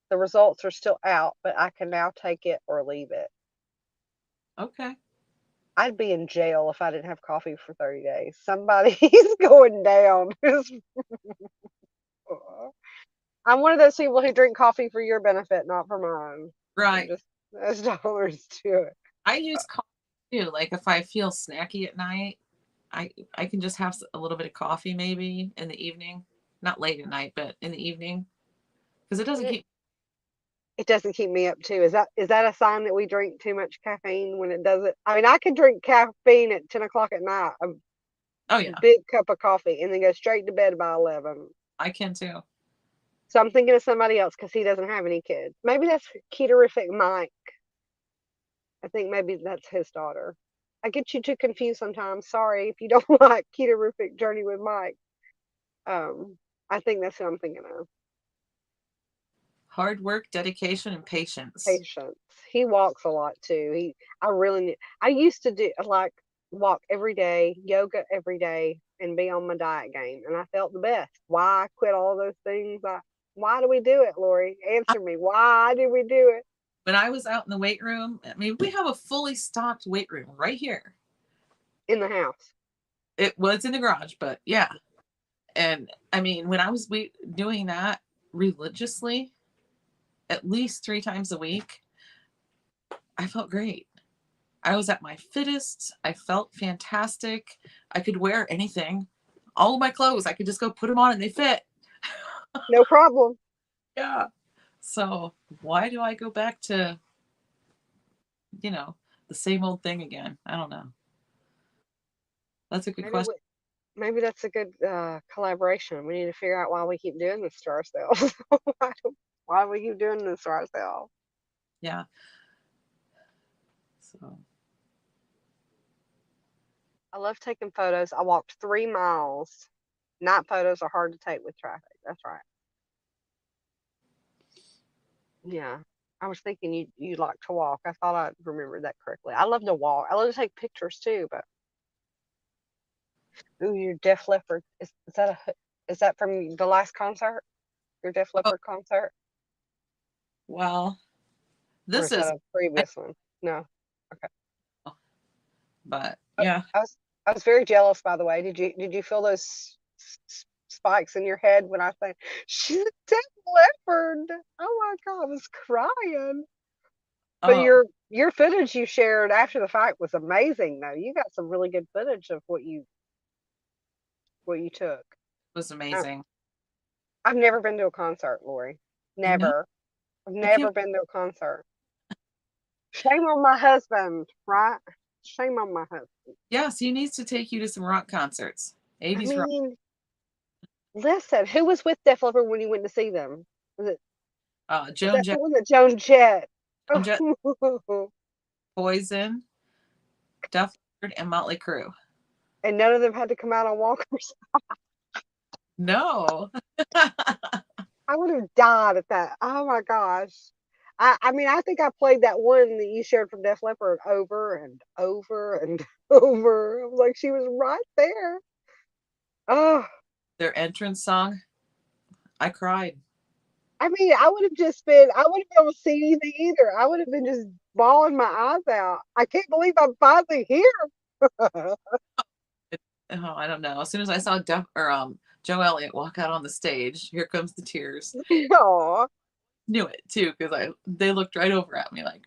The results are still out, but I can now take it or leave it. Okay. I'd be in jail if I didn't have coffee for 30 days. Somebody's going down. I'm one of those people who drink coffee for your benefit, not for mine. I'm Right. just, that's all there is to it. I use coffee too. Like if I feel snacky at night, I can just have a little bit of coffee maybe in the evening, not late at night, but in the evening, because it doesn't It, keep. it doesn't keep me up too. Is that a sign that we drink too much caffeine when it doesn't? I mean, I could drink caffeine at 10 o'clock at night, a Oh yeah, big cup of coffee, and then go straight to bed by 11. I can too. So I'm thinking of somebody else because he doesn't have any kids. Maybe that's Keterific Mike. I think maybe that's his daughter. I get you too confused sometimes. Sorry if you don't like Keterific Journey with Mike. Um, I think that's who I'm thinking of. Hard work, dedication, and patience. Patience. He walks a lot too. I used to do like walk every day, yoga every day, and be on my diet game, and I felt the best. Why I quit all those things? Why do we do it, Lori? Answer me. Why did we do it? When I was out in the weight room, I mean, we have a fully stocked weight room right here. In the house. It was in the garage, but yeah. And I mean, when I was doing that religiously, at least 3 times a week, I felt great. I was at my fittest. I felt fantastic. I could wear anything. All of my clothes, I could just go put them on and they fit. No problem. Yeah. So why do I go back to, you know, the same old thing again? I don't know. That's a good Maybe question. maybe that's a good collaboration. We need to figure out why we keep doing this to ourselves. why do we keep doing this to ourselves? Yeah. So I love taking photos. I walked 3 miles. Night photos are hard to take with traffic. That's right. Yeah. I was thinking you like to walk. I thought I remembered that correctly. I love to walk. I love to take pictures too, but ooh, your Def Leppard. Is that from the last concert? Your Def oh, Leppard concert? well, Or this is that is a previous one? No. Okay. but I, yeah. I was very jealous, by the way. Did you feel those spikes in your head when I said she's a Def Leppard? Oh my God, I was crying. But Oh, it your footage you shared after the fact was amazing, though. You got some really good footage of what you took. was Uh, amazing. I've never been to a concert, Lori. No, Never. I've I can't. never been to a concert. Shame on my husband, right? Shame on my husband. Yes, he needs to take you to some rock concerts. I 80s rock. mean, listen, who was with Def Leppard when you went to see them? Was Joan that the Jett, one that Joan Jett? Joan Jett, Poison, Def Leppard, and Motley Crue. And none of them had to come out on walkers. No. I would have died at that. Oh my gosh. I mean, I think I played that one that you shared from Def Leppard over and over and over. I was like, she was right there. Oh, Their entrance song, I cried. I mean, I wouldn't be able to see anything either. I would have been just bawling my eyes out. I can't believe I'm finally here. Oh, I don't know. As soon as I saw Joe Elliott walk out on the stage, here comes the tears. Aw. Knew it too because I they looked right over at me like,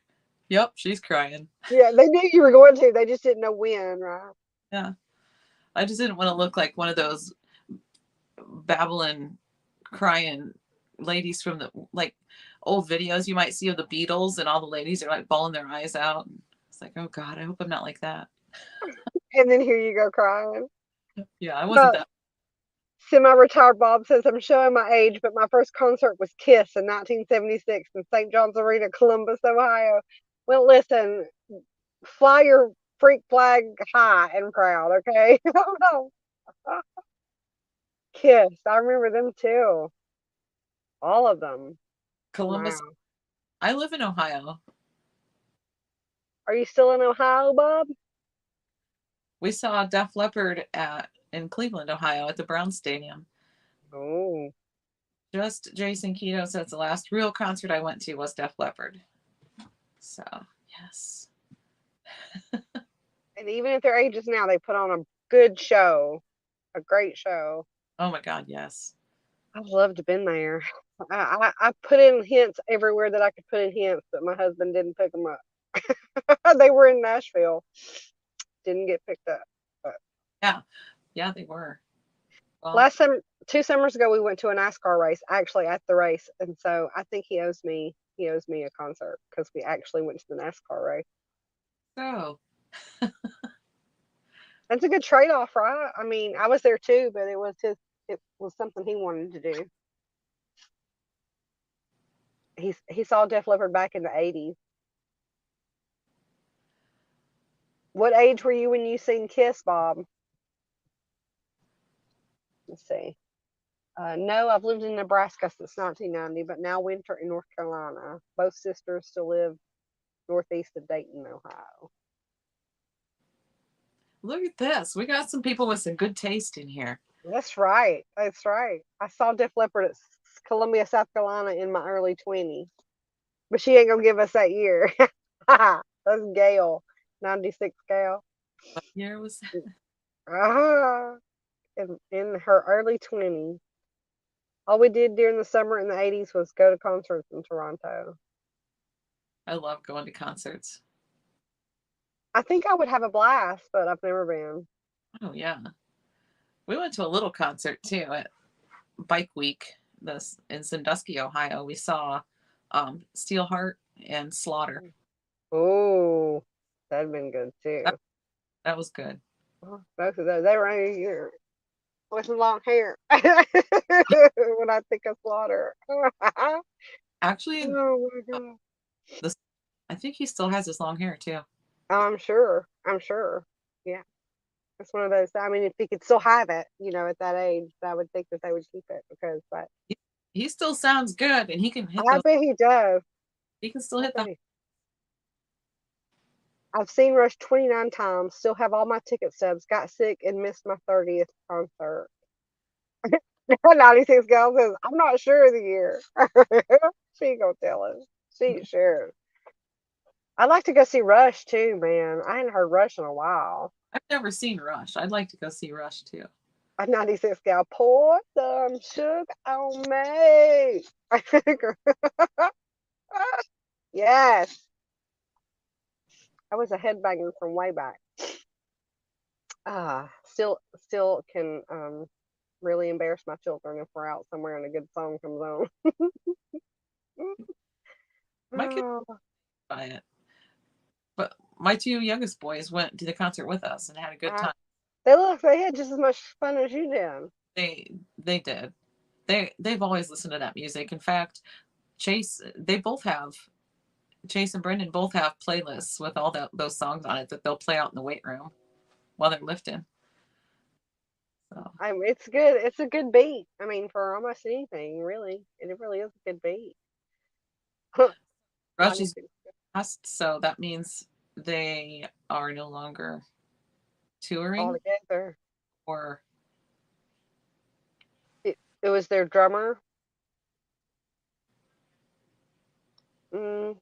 "Yep, she's crying." Yeah, they knew you were going to. They just didn't know when, right? Yeah, I just didn't want to look like one of those babbling, crying ladies from the like old videos you might see of the Beatles, and all the ladies are like bawling their eyes out. It's like, oh God, I hope I'm not like that. And then here you go crying. Yeah, I wasn't Uh, that. Semi-retired Bob says, I'm showing my age, but my first concert was Kiss in 1976 in St. John's Arena, Columbus, Ohio. Well, listen, fly your freak flag high and proud, okay? Oh, no. Kiss. I remember them too. All of them. Columbus. Wow. I live in Ohio. Are you still in Ohio, Bob? We saw Def Leppard at in Cleveland, Ohio, at the Brown Stadium. Oh. Just Jason Keto says the last real concert I went to was Def Leppard. So yes. And even at their ages now, they put on a good show, a great show. Oh my God, yes. I'd love to have been there. I put in hints everywhere that I could put in hints, but my husband didn't pick them up. They were in Nashville, didn't get picked up. But Yeah, yeah, they were. Well, last summer, 2 summers ago, we went to a NASCAR race, actually at the race, and so I think he owes me a concert because we actually went to the NASCAR race. so That's a good trade off, right? I mean, I was there too, but it was something he wanted to do. He saw Def Leppard back in the 80s. What age were you when you seen Kiss, Bob? Let's see. No, I've lived in Nebraska since 1990, but now winter in North Carolina. Both sisters still live northeast of Dayton, Ohio. look at this. We got some people with some good taste in here. That's right. That's right. I saw Def Leppard at Columbia, South Carolina in my early 20s, but she ain't gonna give us that year. That's Gail, 96 Gail. What year was Uh-huh. In her early 20s. All we did during the summer in the 80s was go to concerts in Toronto. I love going to concerts. I think I would have a blast, but I've never been. Oh yeah. We went to a little concert too at Bike Week this in Sandusky, Ohio. We saw Steelheart and Slaughter. Oh, that'd been good That, too. that was good. Both of those, they were only here with long hair. When I think of Slaughter. Oh Actually, my god. the I think he still has his long hair too. I'm sure. I'm sure. Yeah. It's one of those. I mean, if he could still have it, at that age, I would think that they would keep it because, but He still sounds good, and he can hit I those. bet he does. He can still I hit bet the. he. I've seen Rush 29 times, still have all my ticket stubs, got sick, and missed my 30th concert. 96 gal says, I'm not sure of the year. She ain't gonna tell us. She ain't sure. I'd like to go see Rush too, man. I hadn't heard Rush in a while. I've never seen Rush. I'd like to go see Rush too. A 96 gal, pour some sugar on me. Yes. I was a headbanger from way back. Still can really embarrass my children if we're out somewhere and a good song comes on. My kids Oh, buy it, but my two youngest boys went to the concert with us and had a good I, time. they had just as much fun as you did. They did. They've always listened to that music. In fact, Chase and Brendan both have playlists with all those songs on it that they'll play out in the weight room while they're lifting. So It's good. It's a good beat. I mean, for almost anything, really, it really is a good beat. Rush is 96. past, so that means they are no longer touring, All together. or It was their drummer. I don't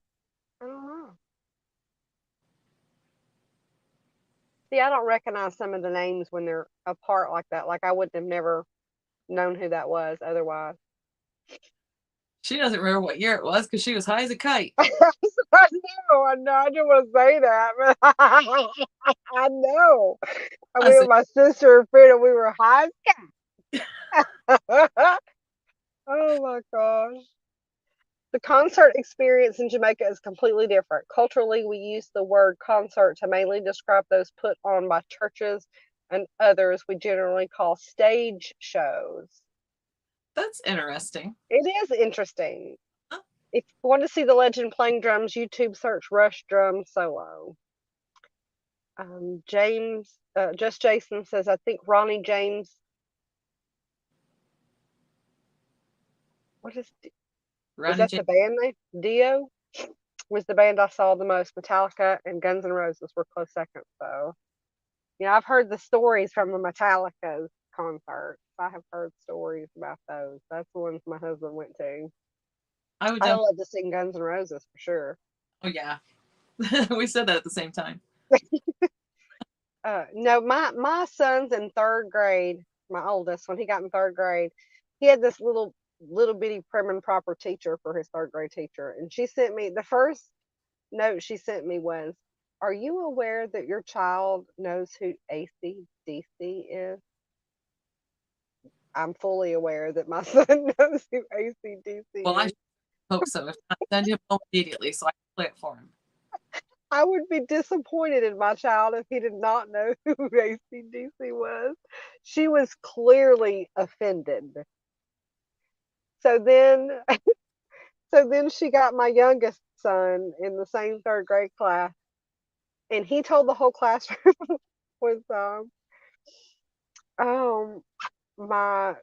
know. See, I don't recognize some of the names when they're apart like that. Like I wouldn't have never known who that was otherwise. she doesn't remember what year it was because she was high as a kite. I know. I didn't want to say that, but I know. I I mean, said, my sister and friend, and we were high as cat. Oh my gosh. The concert experience in Jamaica is completely different. Culturally, we use the word concert to mainly describe those put on by churches and others we generally call stage shows. that's interesting. It is interesting. Huh? If you want to see the legend playing drums, YouTube search Rush Drum Solo. James, Just Jason says, I think Ronnie James. What is Ronnie that J. the band name? Dio was the band I saw the most. Metallica and Guns N' Roses were close seconds, though. You know, I've heard the stories from the Metallica concerts. I have heard stories about those. That's the ones my husband went to. I would I definitely. love to sing Guns N' Roses for sure. Oh yeah, we said that at the same time. No, my son's in third grade. My oldest, when he got in third grade, he had this little bitty prim and proper teacher for his third grade teacher, and she sent me the first note she sent me was, "Are you aware that your child knows who AC/DC is?" I'm fully aware that my son knows who AC/DC Well, I is. hope so. If not, send him home immediately so I can play it for him. I would be disappointed in my child if he did not know who AC/DC was. She was clearly offended. So then, so then she got my youngest son in the same third grade class, and he told the whole classroom was um my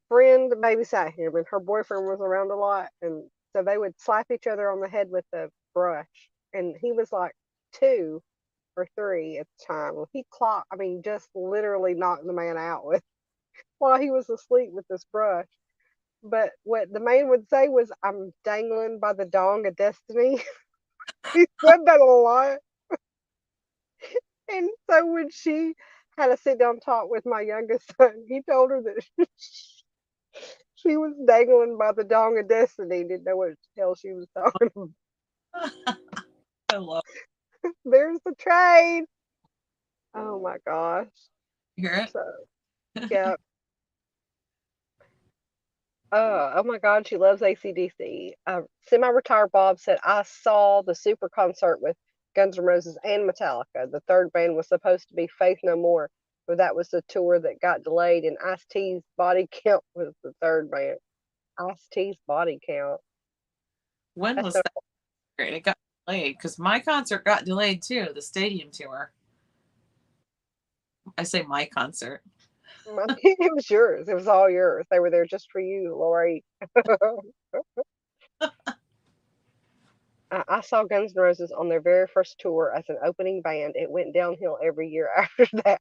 friend babysat him, and her boyfriend was around a lot, and so they would slap each other on the head with a brush, and he was like 2 or 3 at the time. Well, he clocked, I mean, just literally knocked the man out with while he was asleep with this brush. But what the man would say was, "I'm dangling by the dong of destiny." He said that a lot. And so when she had a sit down talk with my youngest son, he told her that she was dangling by the dong of destiny, didn't know what the hell she was talking about. I love There's the trade. Oh my gosh. to hear it. So yeah. Oh my God, she loves AC/DC. Semi-retired Bob said, I saw the super concert with Guns N' Roses and Metallica. The third band was supposed to be Faith No More, but that was the tour that got delayed, and Ice-T's Body Count was the third band. Ice-T's Body Count. When That's was that? And it got delayed because my concert got delayed too. The stadium tour. I say my concert. it was yours. It was all yours. They were there just for you, Lori. I saw Guns N' Roses on their very first tour as an opening band. It went downhill every year after that.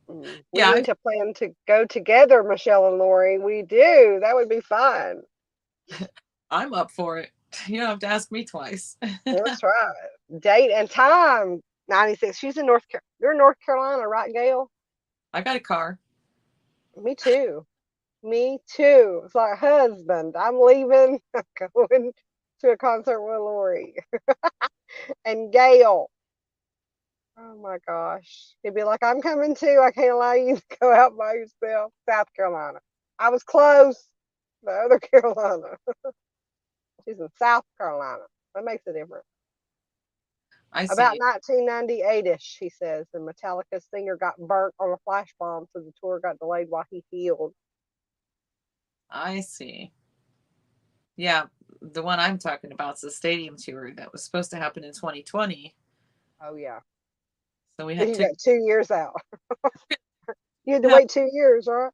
We Yeah, need to plan to go together, Michelle and Lori. We do. That would be fun. I'm up for it. You don't have to ask me twice. That's right. Date and time. 96. She's in You're in North Carolina, right, Gail? I got a car. Me too. Me too. It's like husband. I'm leaving. I'm going to a concert with Lori and Gail. Oh my gosh. He'd be like, I'm coming too. I can't allow you to go out by yourself. South Carolina. I was close. The other Carolina. She's in South Carolina. That makes a difference. I About see. 1998-ish, he says, the Metallica singer got burnt on a flash bomb, so the tour got delayed while he healed. I see. Yeah, the one I'm talking about is the stadium tour that was supposed to happen in 2020. Oh yeah. So we So had you to. got 2 years out. You had to Yeah, wait 2 years, right?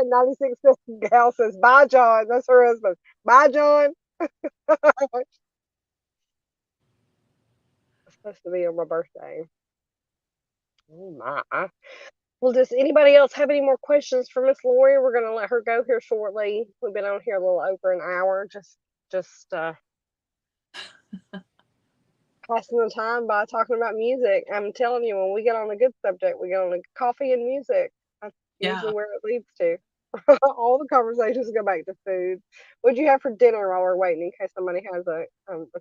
96 gal says, bye, John. That's her husband. Bye, John. It's supposed to be on my birthday. Oh, my. Well, does anybody else have any more questions for Miss Lori? We're going to let her go here shortly. We've been on here a little over an hour, just passing the time by talking about music. I'm telling you, when we get on a good subject, we get on coffee and music. That's usually Yeah. where it leads to. All the conversations go back to food. What'd you have for dinner while we're waiting? In case somebody has a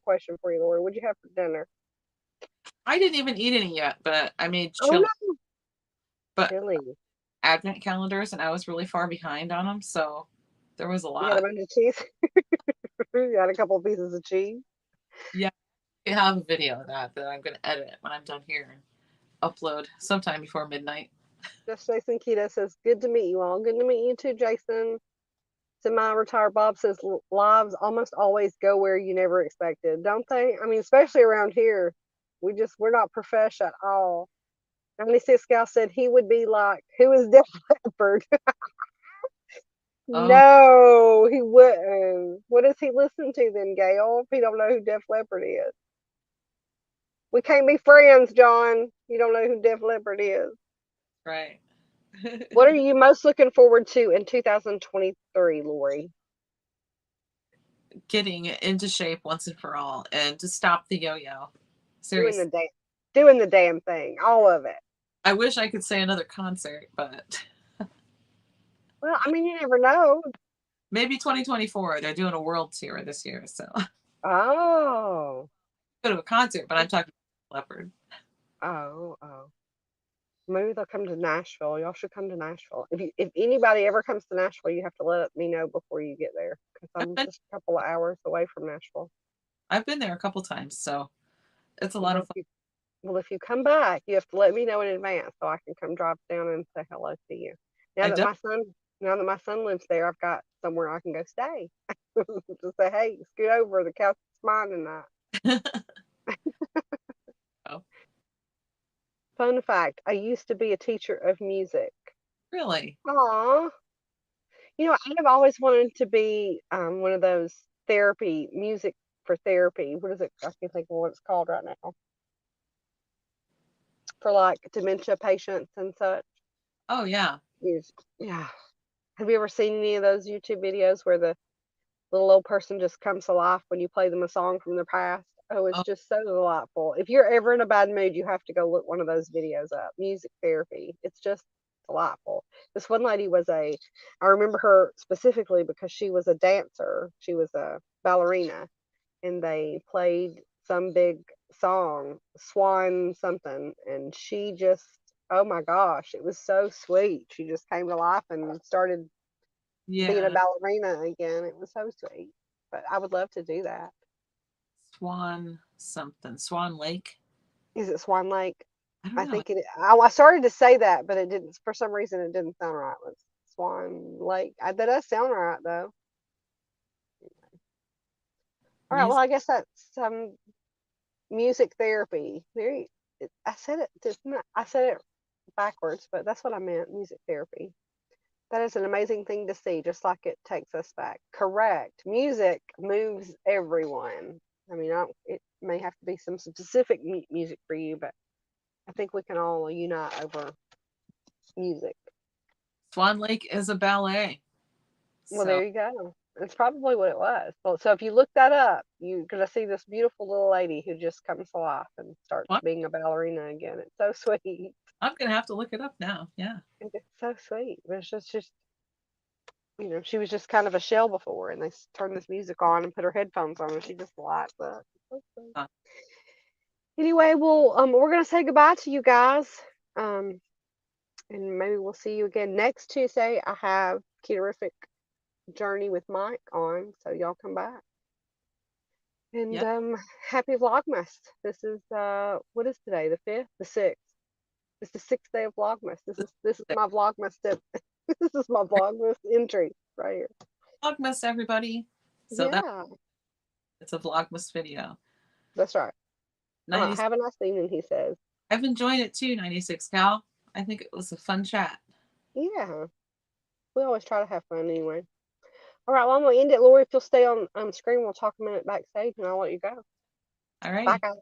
question for you, Lori. What'd you have for dinner? I didn't even eat any yet, but I made Oh chili. no, But chili. advent calendars, and I was really far behind on them, so there was a You had a lot. bunch of cheese. You had a couple of pieces of cheese. Yeah, I have a video of that I'm going to edit when I'm done here and upload sometime before midnight. Just Jason Keto says, "Good to meet you all. Good to meet you too, Jason." Semi-retired Bob says, "Lives almost always go where you never expected, don't they? I mean, especially around here. We're not profesh at all." 96 Gal said he would be like, "Who is Def Leppard?" Oh, No, he wouldn't. What does he listen to then, Gail? If he don't know who Def Leppard is, we can't be friends, John. You don't know who Def Leppard is. right. What are you most looking forward to in 2023, Lori? Getting into shape once and for all and to stop the yo-yo. Doing the Seriously. damn, doing the damn thing, all of it. I wish I could say another concert, but Well, I mean, you never know. maybe 2024. They're doing a world tour this year, so Oh, go to a concert, but I'm talking Leopard. oh. Maybe they'll come to Nashville. Y'all should come to Nashville. If anybody ever comes to Nashville, you have to let me know before you get there because I've I'm been just a couple of hours away from Nashville. I've been there a couple times, so it's a lot Well, of fun. if you come back, you have to let me know in advance so I can come drive down and say hello to you. Now I that definitely my son, now that my son lives there, I've got somewhere I can go stay. To say, hey, scoot over. The couch is mine tonight. oh, Fun fact: I used to be a teacher of music. really. Aw, I've always wanted to be one of those therapy music for therapy. What is it? I can't think of what it's called right now. For like dementia patients and such. Oh yeah. Yeah. Have you ever seen any of those YouTube videos where the little old person just comes to life when you play them a song from their past? Oh, it's Oh just so delightful. If you're ever in a bad mood, you have to go look one of those videos up. Music therapy. It's just delightful. This one lady I remember her specifically because she was a dancer. She was a ballerina, and they played some big song, Swan something, and she just, oh my gosh, it was so sweet. She just came to life and started being a yeah. ballerina again. It was so sweet. But I would love to do that. Swan something. Swan Lake. Is it Swan Lake? I don't I know. think it. I started to say that, but it didn't. For some reason, it didn't sound right. Let's Swan Lake. That does sound right though. All right. Well, Music. I guess that's music therapy. Very. I said it. I said it backwards, but that's what I meant. Music therapy. That is an amazing thing to see, just like it takes us back. Correct. Music moves everyone. I mean, it may have to be some specific music for you, but I think we can all unite over music. Swan Lake is a ballet. Well, So there you go. That's probably what it was. Well, so if you look that up, you're gonna see this beautiful little lady who just comes to life and starts what? being a ballerina again. It's so sweet. I'm gonna have to look it up now. Yeah. It's so sweet. But it's just she was just kind of a shell before, and they turned this music on and put her headphones on, and she just lights up. So sweet. Uh, Anyway, well, we're gonna say goodbye to you guys, um, and maybe we'll see you again next Tuesday. I have Ketorific Journey with Mike on, so y'all come back. And yeah. happy Vlogmas. This is what is today? The 5th, the 6th. It's the 6th day of Vlogmas. This is my Vlogmas tip. This is my Vlogmas entry right here. Vlogmas, everybody. So that Yeah, it's a Vlogmas video. that's right. All right, 90. have a nice evening, he says. I've enjoyed it too, 96 Cal. I think it was a fun chat. Yeah. We always try to have fun anyway. All right, well, I'm going to end it. Lori, if you'll stay on screen, we'll talk a minute backstage and I'll let you go. All Bye, right. guys.